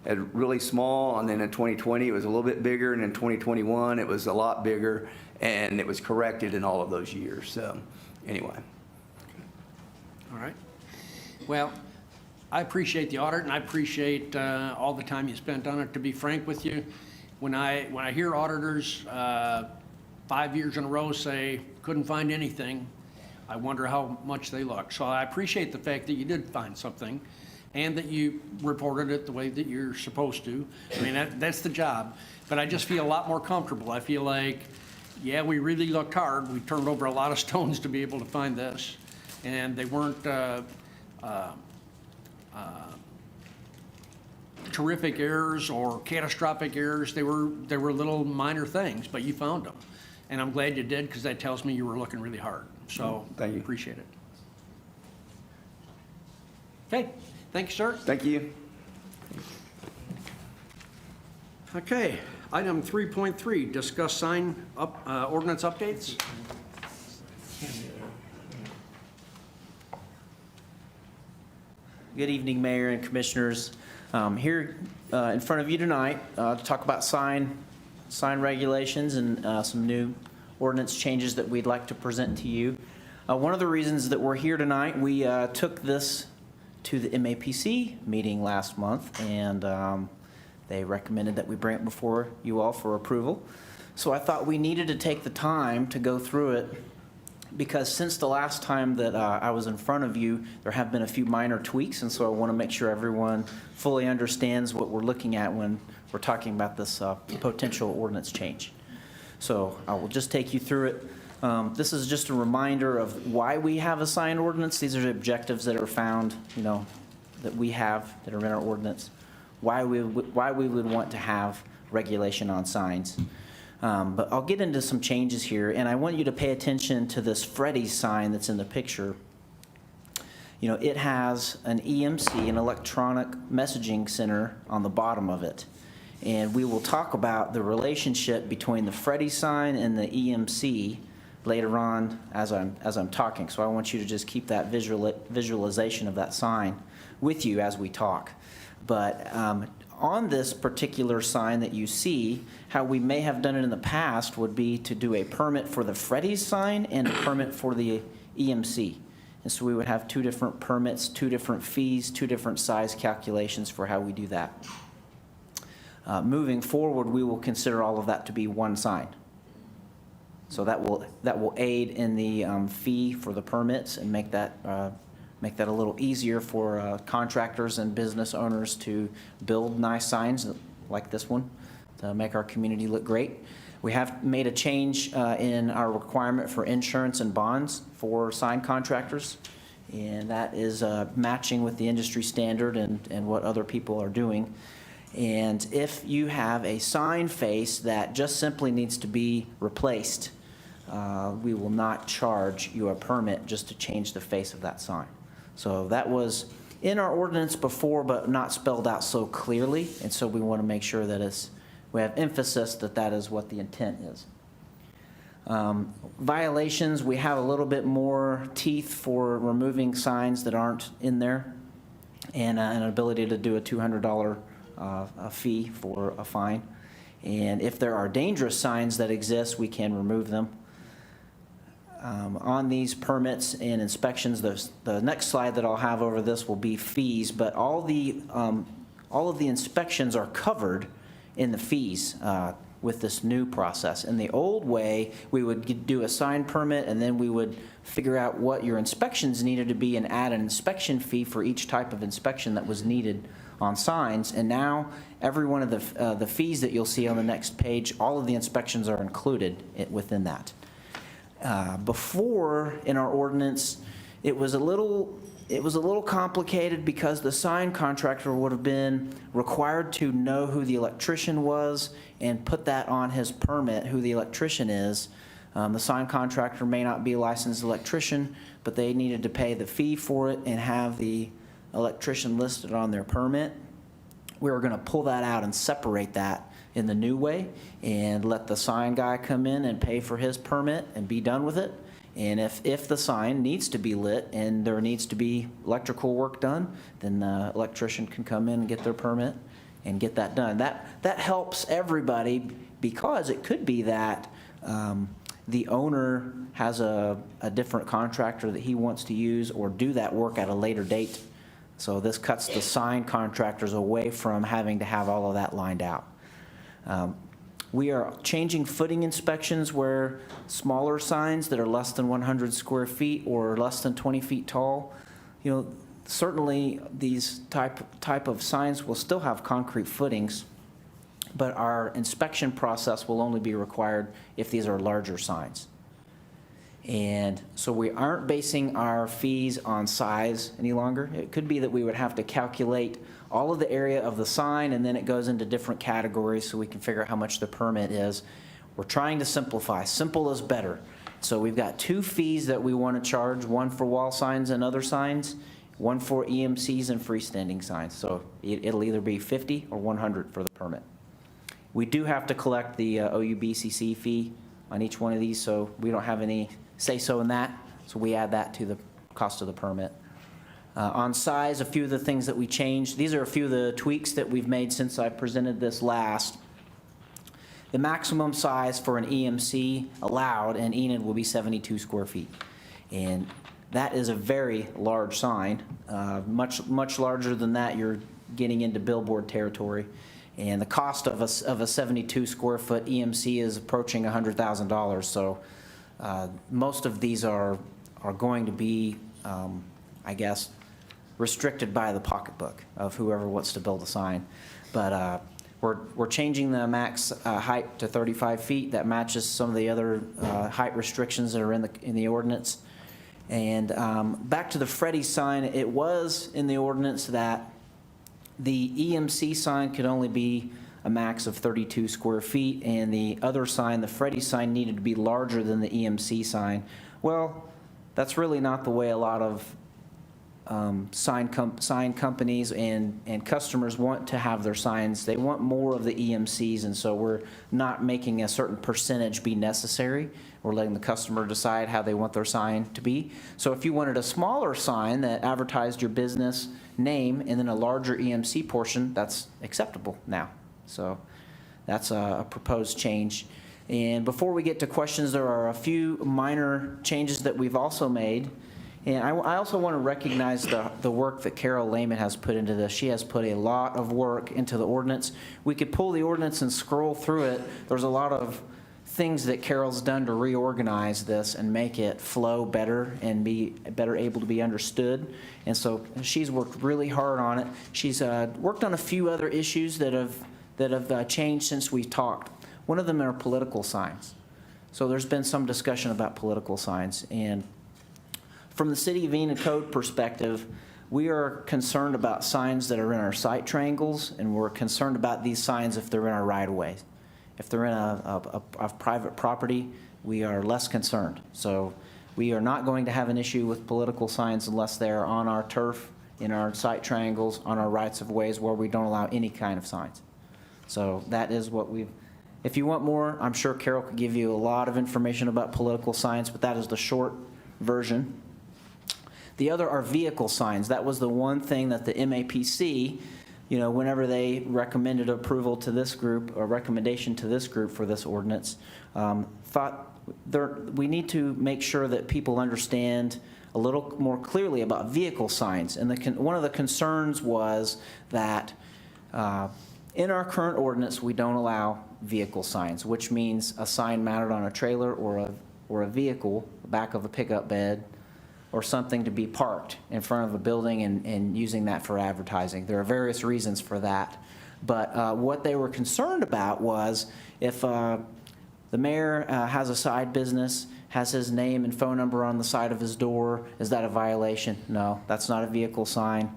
had really small, and then in 2020 it was a little bit bigger, and in 2021 it was a lot bigger, and it was corrected in all of those years. So anyway.
All right. Well, I appreciate the audit, and I appreciate all the time you spent on it. To be frank with you, when I hear auditors 5 years in a row say couldn't find anything, I wonder how much they look. So I appreciate the fact that you did find something and that you reported it the way that you're supposed to. I mean, that's the job. But I just feel a lot more comfortable. I feel like, yeah, we really looked hard. We turned over a lot of stones to be able to find this. And they weren't terrific errors or catastrophic errors. They were little minor things, but you found them. And I'm glad you did, because that tells me you were looking really hard. So
Thank you.
Appreciate it. Okay, thank you, sir.
Thank you.
Okay, item 3.3, discuss sign ordinance updates.
Good evening, Mayor and Commissioners. Here in front of you tonight to talk about sign regulations and some new ordinance changes that we'd like to present to you. One of the reasons that we're here tonight, we took this to the MAPC meeting last month, and they recommended that we bring it before you all for approval. So I thought we needed to take the time to go through it, because since the last time that I was in front of you, there have been a few minor tweaks, and so I want to make sure everyone fully understands what we're looking at when we're talking about this potential ordinance change. So I will just take you through it. This is just a reminder of why we have a sign ordinance. These are the objectives that are found, that we have that are in our ordinance. Why we would want to have regulation on signs. But I'll get into some changes here, and I want you to pay attention to this Freddy's sign that's in the picture. It has an EMC, an electronic messaging center, on the bottom of it. And we will talk about the relationship between the Freddy's sign and the EMC later on as I'm talking. So I want you to just keep that visualization of that sign with you as we talk. But on this particular sign that you see, how we may have done it in the past would be to do a permit for the Freddy's sign and a permit for the EMC. And so we would have two different permits, two different fees, two different size calculations for how we do that. Moving forward, we will consider all of that to be one sign. So that will aid in the fee for the permits and make that a little easier for contractors and business owners to build nice signs like this one to make our community look great. We have made a change in our requirement for insurance and bonds for sign contractors, and that is matching with the industry standard and what other people are doing. And if you have a sign face that just simply needs to be replaced, we will not charge you a permit just to change the face of that sign. So that was in our ordinance before, but not spelled out so clearly, and so we want to make sure that we have emphasis that is what the intent is. Violations, we have a little bit more teeth for removing signs that aren't in there, and an ability to do a $200 a fee for a fine. And if there are dangerous signs that exist, we can remove them. On these permits and inspections, the next slide that I'll have over this will be fees, but all of the inspections are covered in the fees with this new process. In the old way, we would do a sign permit, and then we would figure out what your inspections needed to be and add an inspection fee for each type of inspection that was needed on signs. And now every one of the fees that you'll see on the next page, all of the inspections are included within that. Before, in our ordinance, it was a little complicated because the sign contractor would have been required to know who the electrician was and put that on his permit, who the electrician is. The sign contractor may not be a licensed electrician, but they needed to pay the fee for it and have the electrician listed on their permit. We were going to pull that out and separate that in the new way and let the sign guy come in and pay for his permit and be done with it. And if the sign needs to be lit and there needs to be electrical work done, then the electrician can come in and get their permit and get that done. That helps everybody, because it could be that the owner has a different contractor that he wants to use or do that work at a later date. So this cuts the sign contractors away from having to have all of that lined out. We are changing footing inspections where smaller signs that are less than 100 square feet or less than 20 feet tall, certainly these type of signs will still have concrete footings, but our inspection process will only be required if these are larger signs. And so we aren't basing our fees on size any longer. It could be that we would have to calculate all of the area of the sign, and then it goes into different categories so we can figure out how much the permit is. We're trying to simplify. Simple is better. So we've got two fees that we want to charge, one for wall signs and other signs, one for EMCs and freestanding signs. So it'll either be 50 or 100 for the permit. We do have to collect the OUBCC fee on each one of these, so we don't have any say-so in that, so we add that to the cost of the permit. On size, a few of the things that we changed. These are a few of the tweaks that we've made since I presented this last. The maximum size for an EMC allowed in Enid will be 72 square feet. And that is a very large sign. Much larger than that, you're getting into billboard territory. And the cost of a 72 square foot EMC is approaching $100,000. So most of these are going to be, I guess, restricted by the pocketbook of whoever wants to build a sign. But we're changing the max height to 35 feet. That matches some of the other height restrictions that are in the ordinance. And back to the Freddy sign, it was in the ordinance that the EMC sign could only be a max of 32 square feet, and the other sign, the Freddy sign, needed to be larger than the EMC sign. Well, that's really not the way a lot of sign companies and customers want to have their signs. They want more of the EMCs, and so we're not making a certain percentage be necessary. We're letting the customer decide how they want their sign to be. So if you wanted a smaller sign that advertised your business name and then a larger EMC portion, that's acceptable now. So that's a proposed change. And before we get to questions, there are a few minor changes that we've also made. And I also want to recognize the work that Carol Lehman has put into this. She has put a lot of work into the ordinance. We could pull the ordinance and scroll through it. There's a lot of things that Carol's done to reorganize this and make it flow better and be better able to be understood. And so she's worked really hard on it. She's worked on a few other issues that have changed since we talked. One of them are political signs. So there's been some discussion about political signs. And from the City of Enid Code perspective, we are concerned about signs that are in our sight triangles, and we're concerned about these signs if they're in our right-of-ways. If they're in a private property, we are less concerned. So we are not going to have an issue with political signs unless they're on our turf, in our sight triangles, on our rights-of-ways where we don't allow any kind of signs. So that is what we've... If you want more, I'm sure Carol could give you a lot of information about political signs, but that is the short version. The other are vehicle signs. That was the one thing that the MAPC, you know, whenever they recommended approval to this group, or recommendation to this group for this ordinance, thought we need to make sure that people understand a little more clearly about vehicle signs. And one of the concerns was that in our current ordinance, we don't allow vehicle signs, which means a sign mounted on a trailer or a vehicle, the back of a pickup bed, or something to be parked in front of a building and using that for advertising. There are various reasons for that. But what they were concerned about was if the mayor has a side business, has his name and phone number on the side of his door, is that a violation? No, that's not a vehicle sign.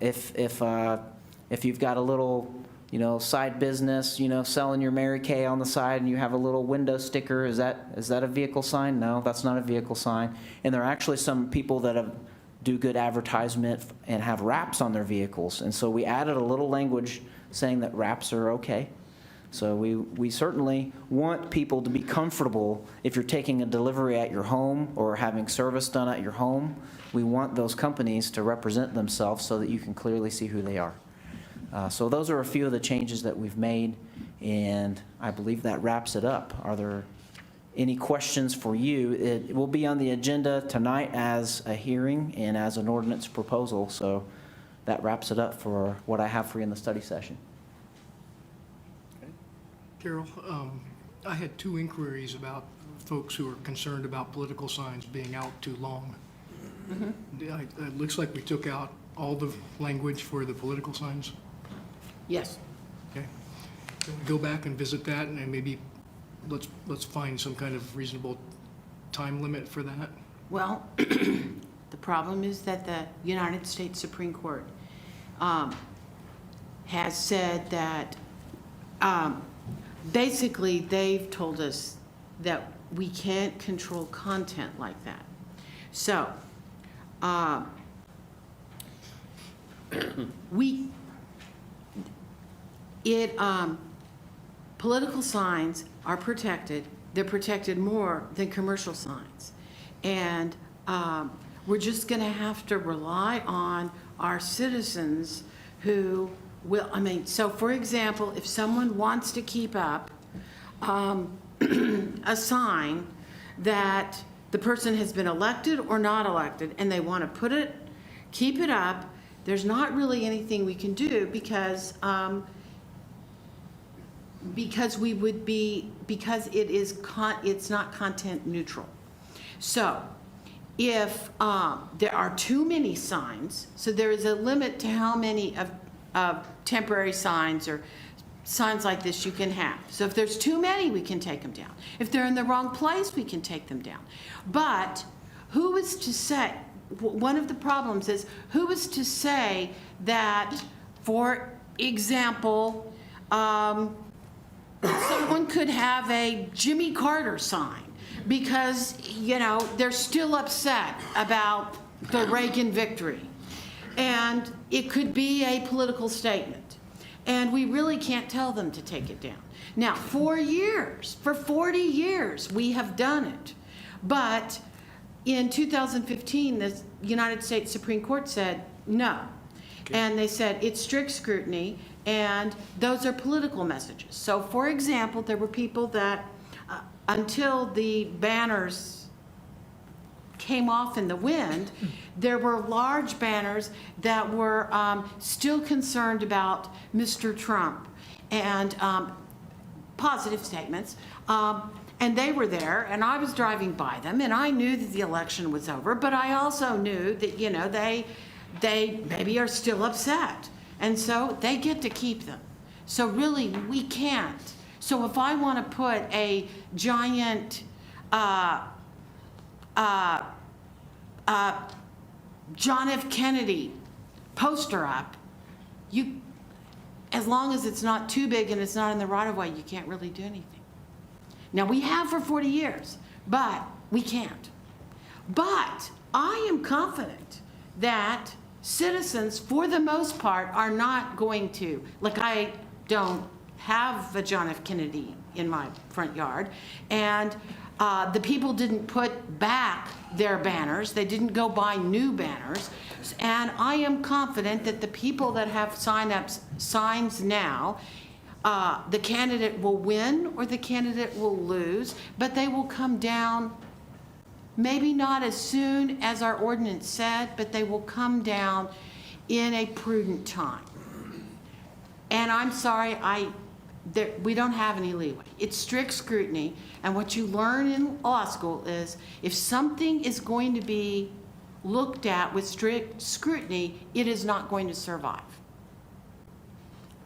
If you've got a little, you know, side business, you know, selling your Mary Kay on the side and you have a little window sticker, is that a vehicle sign? No, that's not a vehicle sign. And there are actually some people that do good advertisement and have wraps on their vehicles. And so we added a little language saying that wraps are okay. So we certainly want people to be comfortable if you're taking a delivery at your home or having service done at your home. We want those companies to represent themselves so that you can clearly see who they are. So those are a few of the changes that we've made, and I believe that wraps it up. Are there any questions for you? It will be on the agenda tonight as a hearing and as an ordinance proposal, so that wraps it up for what I have for you in the study session.
Carol, I had 2 inquiries about folks who are concerned about political signs being out too long. It looks like we took out all the language for the political signs.
Yes.
Okay. Can we go back and visit that, and then maybe let's find some kind of reasonable time limit for that?
Well, the problem is that the United States Supreme Court has said that basically they've told us that we can't control content like that. So political signs are protected. They're protected more than commercial signs. And we're just going to have to rely on our citizens who will, so for example, if someone wants to keep up a sign that the person has been elected or not elected, and they want to keep it up, there's not really anything we can do because it's not content neutral. So if there are too many signs, so there is a limit to how many of temporary signs or signs like this you can have. So if there's too many, we can take them down. If they're in the wrong place, we can take them down. But who is to say, one of the problems is, who is to say that, for example, someone could have a Jimmy Carter sign because, you know, they're still upset about the Reagan victory. And it could be a political statement. And we really can't tell them to take it down. Now, for 40 years, we have done it. But in 2015, the United States Supreme Court said no. Okay. And they said it's strict scrutiny, and those are political messages. So, for example, there were people that, until the banners came off in the wind, there were large banners that were still concerned about Mr. Trump and positive statements. And they were there, and I was driving by them, and I knew that the election was over, but I also knew that, you know, they maybe are still upset. And so they get to keep them. So really, we can't. So if I want to put a giant John F. Kennedy poster up, as long as it's not too big and it's not in the right of way, you can't really do anything. Now, we have for 40 years, but we can't. But I am confident that citizens, for the most part, are not going to, like, I don't have a John F. Kennedy in my front yard, and the people didn't put back their banners. They didn't go buy new banners. And I am confident that the people that have signs now, the candidate will win or the candidate will lose, but they will come down, maybe not as soon as our ordinance said, but they will come down in a prudent time. And I'm sorry, we don't have any leeway. It's strict scrutiny, and what you learn in law school is if something is going to be looked at with strict scrutiny, it is not going to survive.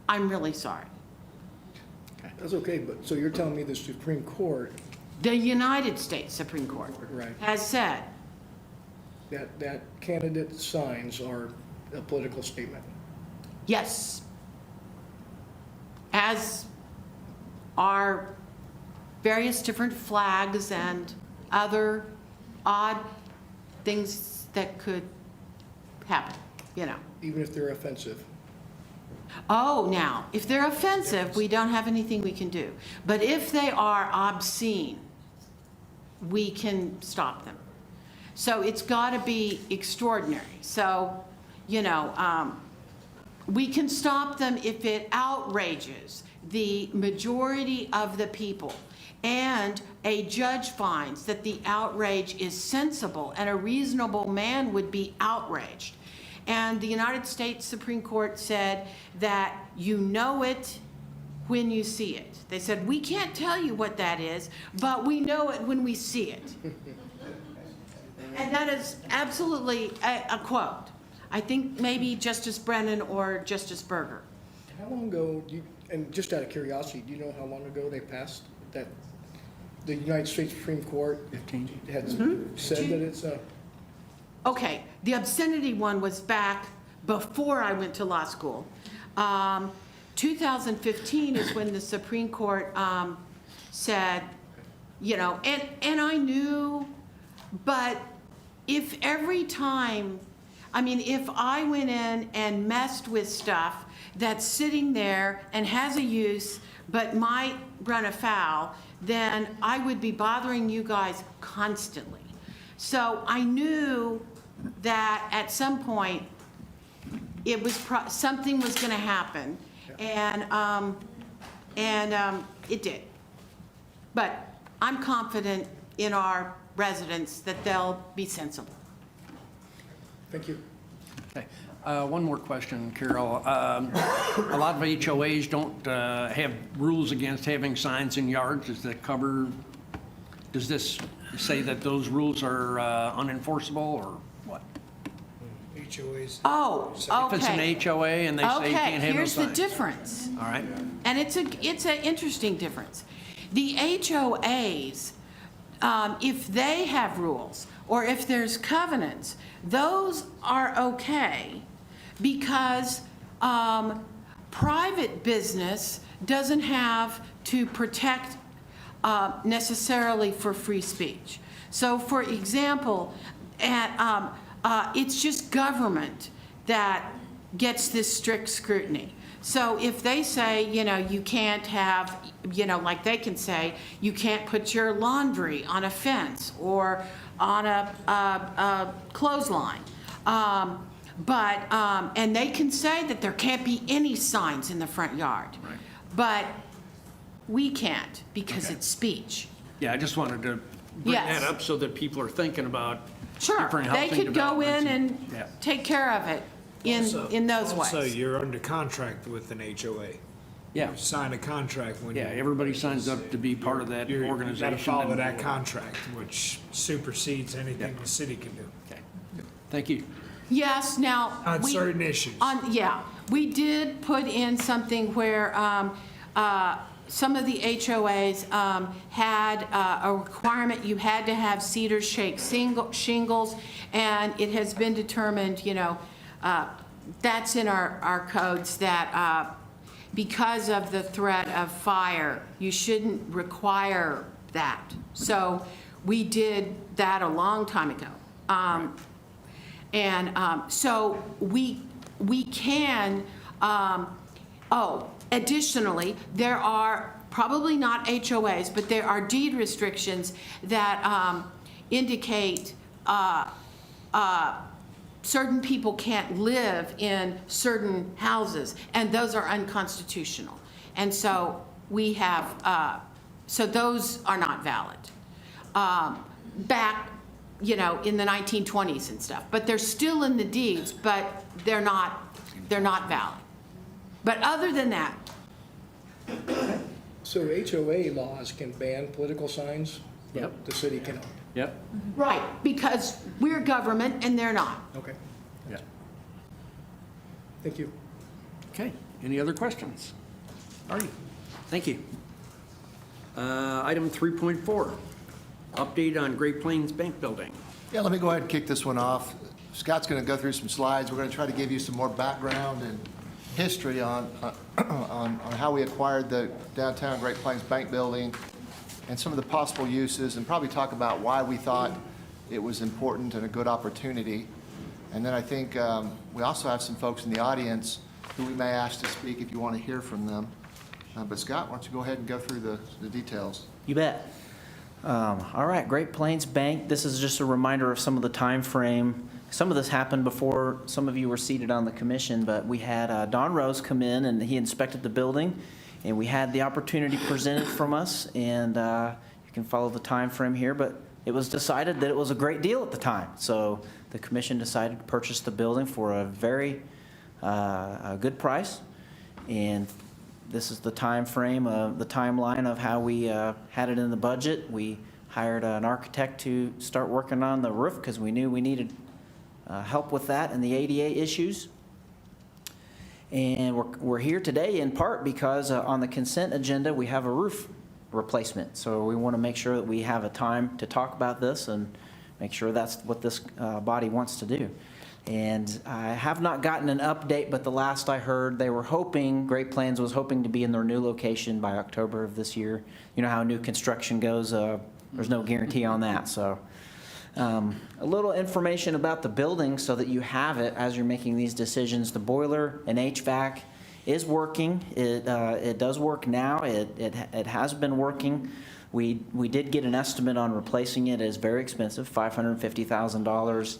I'm really sorry.
That's okay, but, so you're telling me the Supreme Court,
The United States Supreme Court
right,
has said,
that candidate signs are a political statement?
yes, as are various different flags and other odd things that could happen, you know.
Even if they're offensive?
Oh, now, if they're offensive, we don't have anything we can do. But if they are obscene, we can stop them. So it's got to be extraordinary. So, you know, we can stop them if it outrages the majority of the people, and a judge finds that the outrage is sensible and a reasonable man would be outraged. And the United States Supreme Court said that you know it when you see it. They said, we can't tell you what that is, but we know it when we see it. And that is absolutely a quote. I think maybe Justice Brennan or Justice Berger.
How long ago, and just out of curiosity, do you know how long ago they passed that, the United States Supreme Court had said that it's a...
Okay, the obscenity one was back before I went to law school. 2015 is when the Supreme Court said, you know, and I knew, but if every time, I mean, if I went in and messed with stuff that's sitting there and has a use but might run afoul, then I would be bothering you guys constantly. So I knew that at some point it was something was going to happen, and it did. But I'm confident in our residents that they'll be sensible.
Thank you.
Okay. One more question, Carol. A lot of HOAs don't have rules against having signs in yards. Does this say that those rules are unenforceable, or what?
HOAs.
Oh, okay.
If it's an HOA and they say you can't have no
Okay, here's the
signs.
difference.
All right.
And it's an interesting difference. The HOAs, if they have rules or if there's covenants, those are okay because private business doesn't have to protect necessarily for free speech. So, for example, it's just government that gets this strict scrutiny. So if they say, you know, you can't have, you know, like they can say, you can't put your laundry on a fence or on a clothesline. And they can say that there can't be any signs in the front yard.
Right.
But we can't because
Okay.
it's speech.
Yeah, I just wanted to bring
Yes.
that up so that people are thinking about
Sure,
different
they
housing
could go in
developments
and take care of it in those ways.
Also, you're under contract with an HOA.
Yeah.
sign a contract when you.
Yeah, everybody signs up to be part of that
You
organization.
gotta follow
and-
that contract, which supersedes anything
Yeah.
the city can do
Okay. Thank you.
Yes, now.
on
we-
certain issues.
Yeah, we did put in something where some of the HOAs had a requirement, you had to have cedar shake shingles, and it has been determined, that's in our codes, that because of the threat of fire, you shouldn't require that. So we did that a long time ago. So we can, additionally, there are, probably not HOAs, but there are deed restrictions that indicate certain people can't live in certain houses, and those are unconstitutional. And so we have, so those are not valid. Back, in the 1920s and stuff, but they're still in the deeds, but they're not valid. But other than that,
So HOA laws can ban political signs? but
Yep.
The city cannot.
Yep.
right, because we're government and they're not.
Okay,
Yeah.
thank you.
Okay, any other questions? Artie, thank you. Item 3.4, update on Great Plains Bank Building.
Yeah, let me go ahead and kick this one off. Scott's going to go through some slides. We're going to try to give you some more background and history on how we acquired the downtown Great Plains Bank Building and some of the possible uses, and probably talk about why we thought it was important and a good opportunity. And then I think we also have some folks in the audience who we may ask to speak if you want to hear from them. But Scott, why don't you go ahead and go through the details?
You bet. All right, Great Plains Bank, this is just a reminder of some of the time frame. Some of this happened before some of you were seated on the commission, but we had Don Rose come in and he inspected the building, and we had the opportunity presented from us, and you can follow the time frame here, but it was decided that it was a great deal at the time. So the commission decided to purchase the building for a very a good price, and this is the time frame, the timeline of how we had it in the budget. We hired an architect to start working on the roof because we knew we needed help with that and the ADA issues. And we're here today in part because on the consent agenda, we have a roof replacement. So we want to make sure that we have a time to talk about this and make sure that's what this body wants to do. And I have not gotten an update, but the last I heard, they were hoping, Great Plains was hoping to be in their new location by October of this year. You know how new construction goes, there's no guarantee on that. So a little information about the building so that you have it as you're making these decisions. The boiler and HVAC is working. It does work now. It has been working. We did get an estimate on replacing it. It is very expensive, $550,000.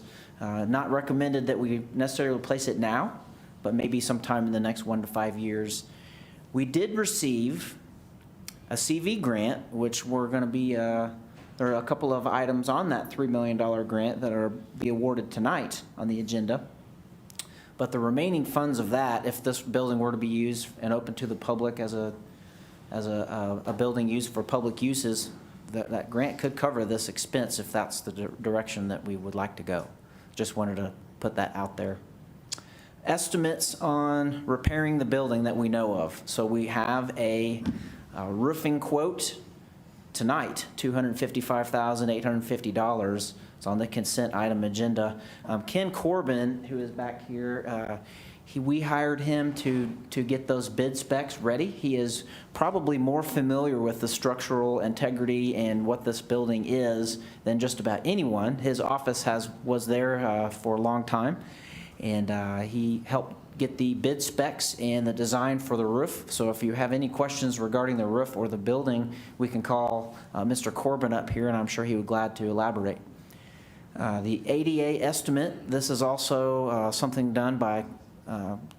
Not recommended that we necessarily replace it now, but maybe sometime in the next 1 to 5 years. We did receive a CV grant, which we're going to be, there are a couple of items on that $3 million grant that are be awarded tonight on the agenda. But the remaining funds of that, if this building were to be used and open to the public as a building used for public uses, that grant could cover this expense if that's the direction that we would like to go. Just wanted to put that out there. Estimates on repairing the building that we know of. So we have a roofing quote tonight, $255,850. It's on the consent item agenda. Ken Corbin, who is back here, we hired him to get those bid specs ready. He is probably more familiar with the structural integrity and what this building is than just about anyone. His office was there for a long time, and he helped get the bid specs and the design for the roof. So if you have any questions regarding the roof or the building, we can call Mr. Corbin up here, and I'm sure he would be glad to elaborate. The ADA estimate, this is also something done by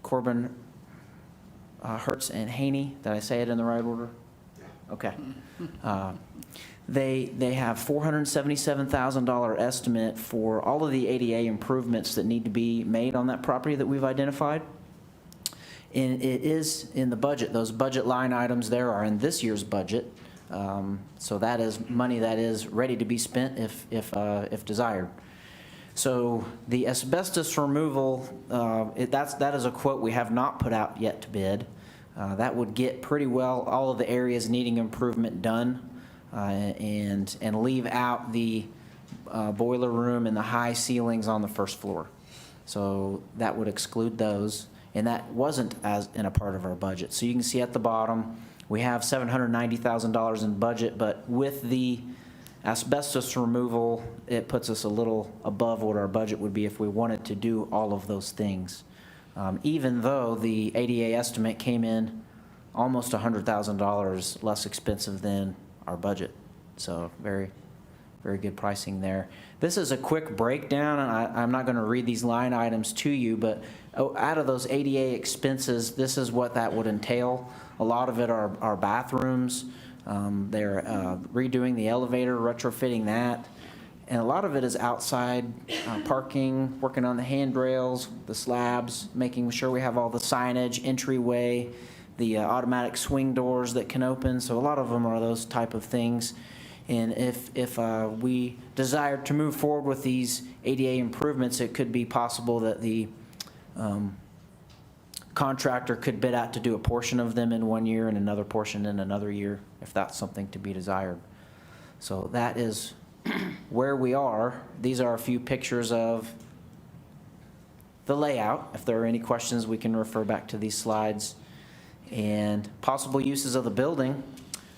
Corbin, Hertz, and Haney. Did I say it in the right order? Okay. They have $477,000 estimate for all of the ADA improvements that need to be made on that property that we've identified. And it is in the budget. Those budget line items there are in this year's budget. So that is money that is ready to be spent if desired. So the asbestos removal, that is a quote we have not put out yet to bid. That would get pretty well all of the areas needing improvement done, and leave out the boiler room and the high ceilings on the first floor. So that would exclude those, and that wasn't in a part of our budget. So you can see at the bottom, we have $790,000 in budget, but with the asbestos removal, it puts us a little above what our budget would be if we wanted to do all of those things. Even though the ADA estimate came in almost $100,000 less expensive than our budget. So very, very good pricing there. This is a quick breakdown, and I'm not going to read these line items to you, but out of those ADA expenses, this is what that would entail. A lot of it are bathrooms. They're redoing the elevator, retrofitting that. And a lot of it is outside parking, working on the handrails, the slabs, making sure we have all the signage, entryway, the automatic swing doors that can open. So a lot of them are those type of things. And if we desire to move forward with these ADA improvements, it could be possible that the contractor could bid out to do a portion of them in 1 year and another portion in another year, if that's something to be desired. So that is where we are. These are a few pictures of the layout. If there are any questions, we can refer back to these slides. And possible uses of the building.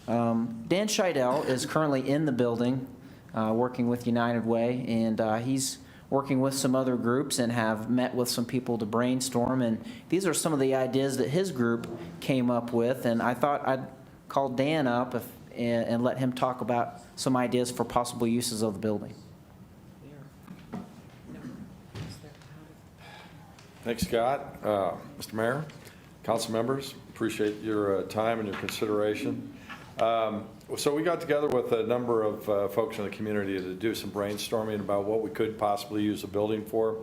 Dan Scheidel is currently in the building working with United Way, and he's working with some other groups and have met with some people to brainstorm. And these are some of the ideas that his group came up with, and I thought I'd call Dan up and let him talk about some ideas for possible uses of the building.
Thanks, Scott. Mr. Mayor, council members, appreciate your time and your consideration. So we got together with a number of folks in the community to do some brainstorming about what we could possibly use the building for.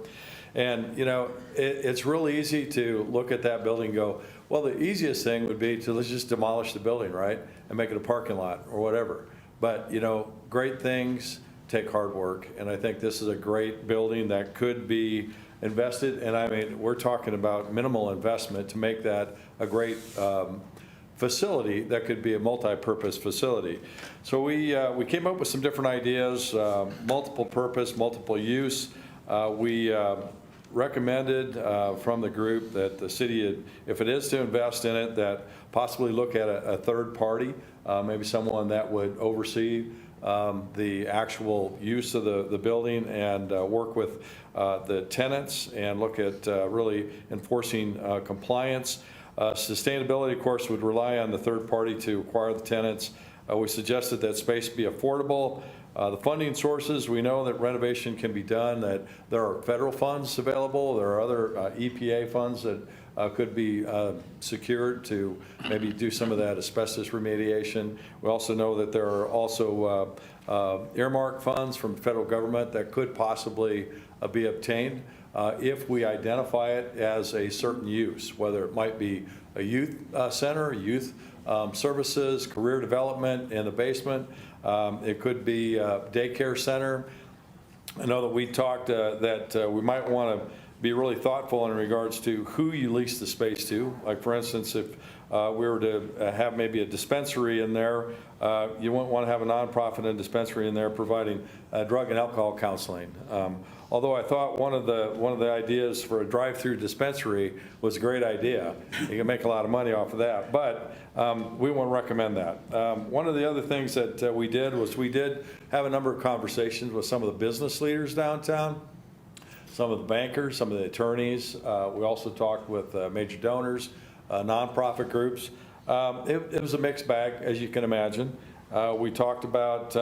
And, you know, it's real easy to look at that building and go, well, the easiest thing would be to let's just demolish the building, right, and make it a parking lot or whatever. But, you know, great things take hard work, and I think this is a great building that could be invested. And I mean, we're talking about minimal investment to make that a great facility that could be a multi-purpose facility. So we came up with some different ideas, multiple purpose, multiple use. We recommended from the group that the city, if it is to invest in it, that possibly look at a third party, maybe someone that would oversee the actual use of the building and work with the tenants and look at really enforcing compliance. Sustainability, of course, would rely on the third party to acquire the tenants. We suggested that space be affordable. The funding sources, we know that renovation can be done, that there are federal funds available. There are other EPA funds that could be secured to maybe do some of that asbestos remediation. We also know that there are also earmark funds from the federal government that could possibly be obtained if we identify it as a certain use, whether it might be a youth center, youth services, career development in the basement. It could be a daycare center. I know that we talked that we might want to be really thoughtful in regards to who you lease the space to. Like, for instance, if we were to have maybe a dispensary in there, you wouldn't want to have a nonprofit and dispensary in there providing drug and alcohol counseling. Although I thought one of the ideas for a drive-through dispensary was a great idea. You can make a lot of money off of that, but we won't recommend that. One of the other things that we did was we did have a number of conversations with some of the business leaders downtown, some of the bankers, some of the attorneys. We also talked with major donors, nonprofit groups. It was a mixed bag, as you can imagine. We talked about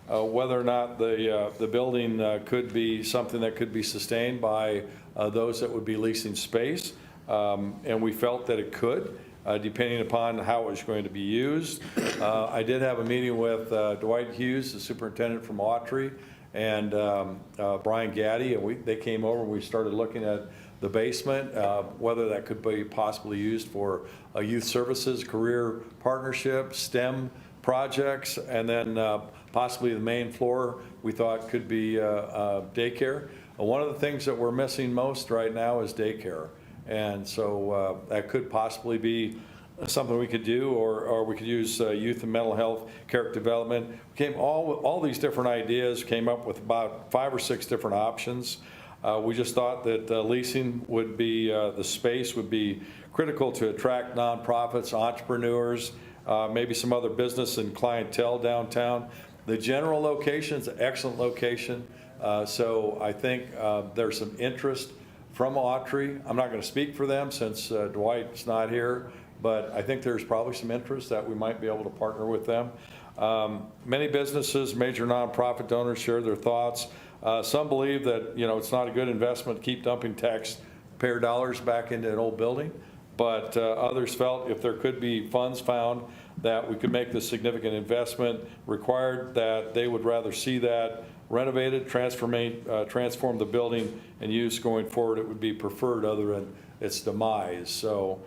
whether or not the building could be something that could be sustained by those that would be leasing space, and we felt that it could, depending upon how it was going to be used. I did have a meeting with Dwight Hughes, the superintendent from Autry, and Brian Gaddy, and they came over and we started looking at the basement, whether that could be possibly used for youth services, career partnership, STEM projects, and then possibly the main floor we thought could be daycare. One of the things that we're missing most right now is daycare. And so that could possibly be something we could do, or we could use youth and mental health, character development. All these different ideas, came up with about 5 or 6 different options. We just thought that leasing would be, the space would be critical to attract nonprofits, entrepreneurs, maybe some other business and clientele downtown. The general location is an excellent location. So I think there's some interest from Autry. I'm not going to speak for them since Dwight's not here, but I think there's probably some interest that we might be able to partner with them. Many businesses, major nonprofit donors share their thoughts. Some believe that, it's not a good investment to keep dumping taxpayer dollars back into an old building, but others felt if there could be funds found that we could make this significant investment required, that they would rather see that renovated, transform the building and use going forward. It would be preferred other than its demise. So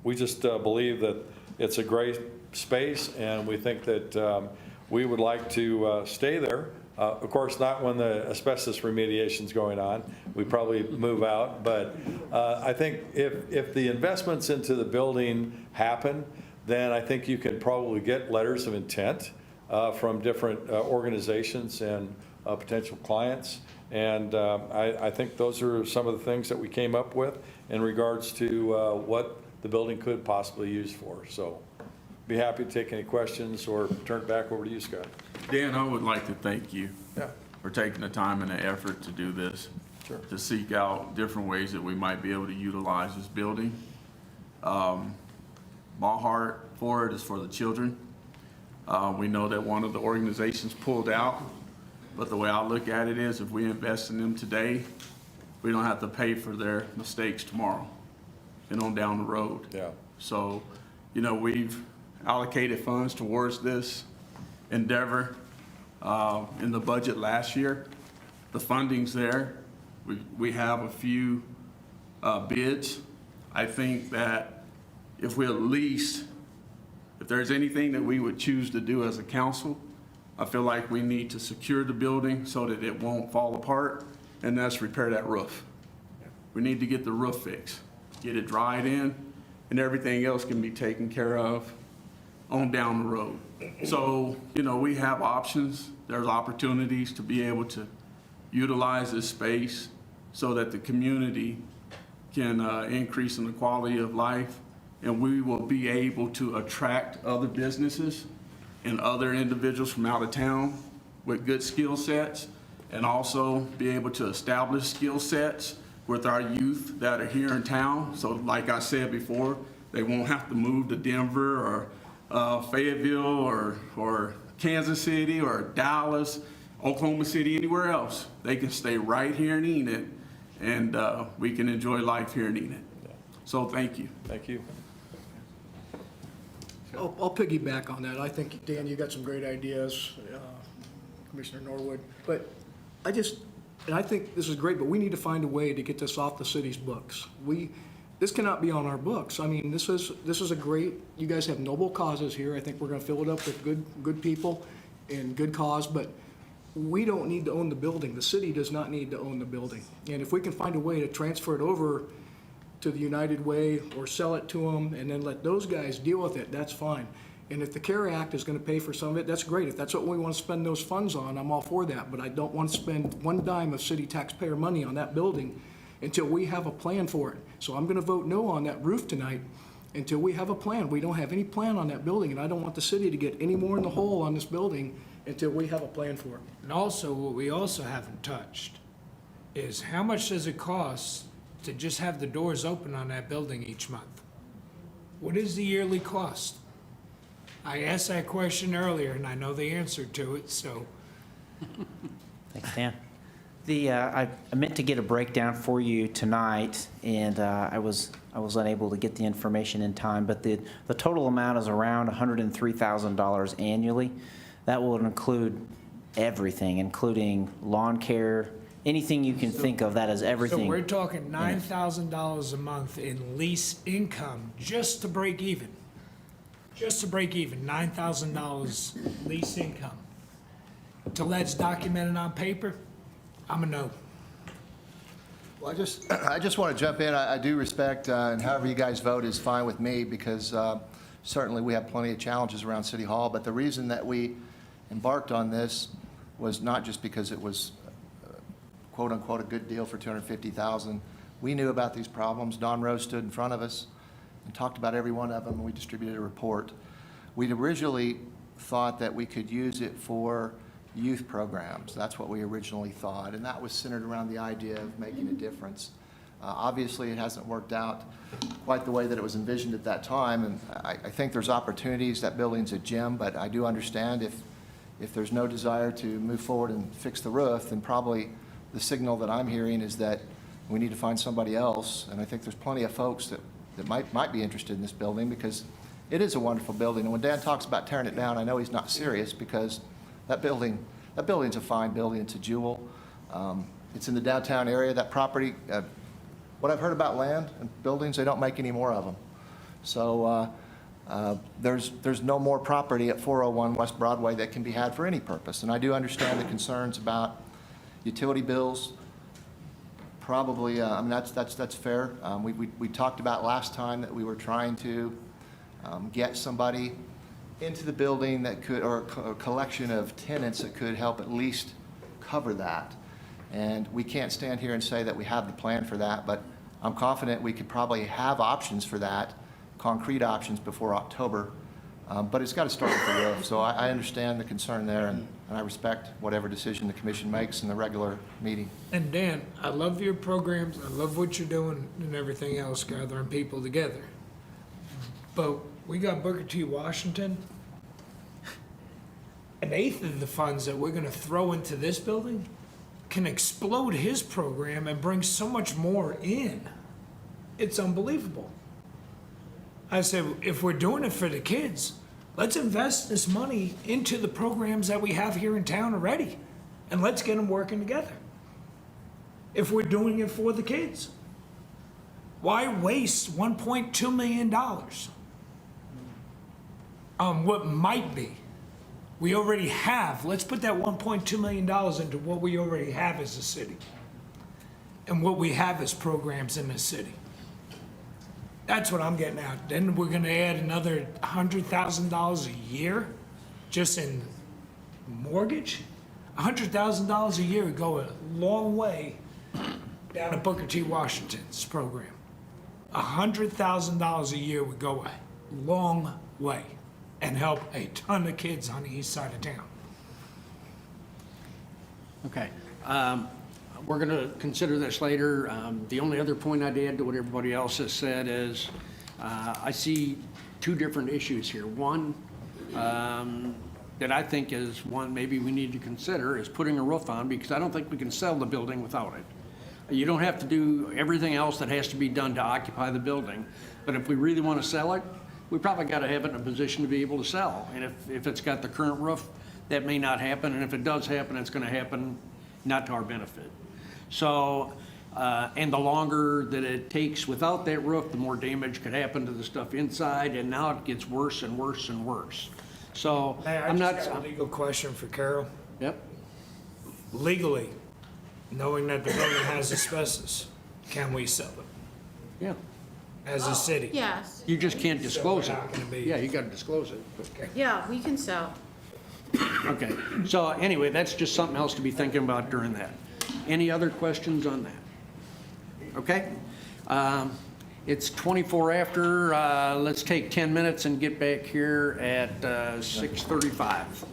we just believe that it's a great space, and we think that we would like to stay there. Of course, not when the asbestos remediation is going on. We probably move out. But I think if the investments into the building happen, then I think you can probably get letters of intent from different organizations and potential clients. And I think those are some of the things that we came up with in regards to what the building could possibly use for. So be happy to take any questions or turn it back over to you, Scott.
Dan, I would like to thank you
Yeah,
for taking the time and the effort to do this,
sure.
to seek out different ways that we might be able to utilize this building. My heart for it is for the children. We know that one of the organizations pulled out, but the way I look at it is if we invest in them today, we don't have to pay for their mistakes tomorrow and on down the road.
Yeah.
So, we've allocated funds towards this endeavor in the budget last year. The funding's there. We have a few bids. I think that if there's anything that we would choose to do as a council, I feel like we need to secure the building so that it won't fall apart, and that's repair that roof. We need to get the roof fixed, get it dried in, and everything else can be taken care of on down the road. So, we have options. There's opportunities to be able to utilize this space so that the community can increase in the quality of life, and we will be able to attract other businesses and other individuals from out of town with good skill sets, and also be able to establish skill sets with our youth that are here in town. So like I said before, they won't have to move to Denver or Fayetteville or Kansas City or Dallas, Oklahoma City, anywhere else. They can stay right here in Enid, and we can enjoy life here in Enid. So thank you.
Thank you.
I'll piggyback on that. I think, Dan, you got some great ideas, Commissioner Norwood. But I think this is great, but we need to find a way to get this off the city's books. This cannot be on our books. I mean, this is a great, you guys have noble causes here. I think we're gonna fill it up with good people and good cause, but we don't need to own the building. The city does not need to own the building. And if we can find a way to transfer it over to the United Way or sell it to them and then let those guys deal with it, that's fine. And if the CARE Act is gonna pay for some of it, that's great. If that's what we wanna spend those funds on, I'm all for that. But I don't wanna spend one dime of city taxpayer money on that building until we have a plan for it. So I'm gonna vote no on that roof tonight until we have a plan. We don't have any plan on that building, and I don't want the city to get any more in the hole on this building until we have a plan for it.
And also, what we also haven't touched is how much does it cost to just have the doors open on that building each month? What is the yearly cost? I asked that question earlier, and I know the answer to it, so.
Thanks, Dan. I meant to get a breakdown for you tonight, and I was unable to get the information in time, but the total amount is around $103,000 annually. That will include everything, including lawn care, anything you can think of, that is
So
everything.
we're talking $9,000 a month in lease income just to break even. Just to break even, $9,000 lease income. Till that's documented on paper, I'm a no.
Well, I just want to jump in. I do respect, and however you guys vote is fine with me, because certainly we have plenty of challenges around City Hall. But the reason that we embarked on this was not just because it was quote-unquote a good deal for $250,000. We knew about these problems. Don Rose stood in front of us and talked about every one of them, and we distributed a report. We'd originally thought that we could use it for youth programs. That's what we originally thought, and that was centered around the idea of making a difference. Obviously, it hasn't worked out quite the way that it was envisioned at that time, and I think there's opportunities. That building's a gem, but I do understand if there's no desire to move forward and fix the roof, then probably the signal that I'm hearing is that we need to find somebody else, and I think there's plenty of folks that might be interested in this building, because it is a wonderful building. And when Dan talks about tearing it down, I know he's not serious, because that building's a fine building. It's a jewel. It's in the downtown area. That property, what I've heard about land and buildings, they don't make any more of them. So there's no more property at 401 West Broadway that can be had for any purpose. And I do understand the concerns about utility bills. Probably, I mean, that's fair. We talked about last time that we were trying to get somebody into the building that could, or a collection of tenants that could help at least cover that. And we can't stand here and say that we have the plan for that, but I'm confident we could probably have options for that, concrete options, before October. But it's got to start with the roof. So I understand the concern there, and I respect whatever decision the commission makes in the regular meeting.
And Dan, I love your programs, I love what you're doing and everything else, gathering people together. But we got Booker T. Washington. An eighth of the funds that we're gonna throw into this building can explode his program and bring so much more in. It's unbelievable. I said, if we're doing it for the kids, let's invest this money into the programs that we have here in town already, and let's get them working together. If we're doing it for the kids, why waste $1.2 million on what might be? We already have, let's put that $1.2 million into what we already have as a city and what we have as programs in the city. That's what I'm getting at. Then we're gonna add another $100,000 a year just in mortgage. $100,000 a year would go a long way down to Booker T. Washington's program. $100,000 a year would go a long way and help a ton of kids on the east side of town.
Okay. We're going to consider this later. The only other point I'd add to what everybody else has said is I see two different issues here. One that I think is one maybe we need to consider is putting a roof on, because I don't think we can sell the building without it. You don't have to do everything else that has to be done to occupy the building, but if we really want to sell it, we probably got to have it in a position to be able to sell. And if it's got the current roof, that may not happen, and if it does happen, it's going to happen not to our benefit. So, and the longer that it takes without that roof, the more damage could happen to the stuff inside, and now it gets worse and worse and worse. So,
Hey, I
I'm not.
just got a legal question for Carol.
Yep.
Legally, knowing that the building has asbestos, can we sell it
Yeah.
as a city?
Yes,
You just can't disclose
we're
it.
not gonna be-
Yeah, you got to disclose it.
yeah, we can sell.
Okay. So anyway, that's just something else to be thinking about during that. Any other questions on that? Okay. It's 24 after. Let's take 10 minutes and get back here at 6:35.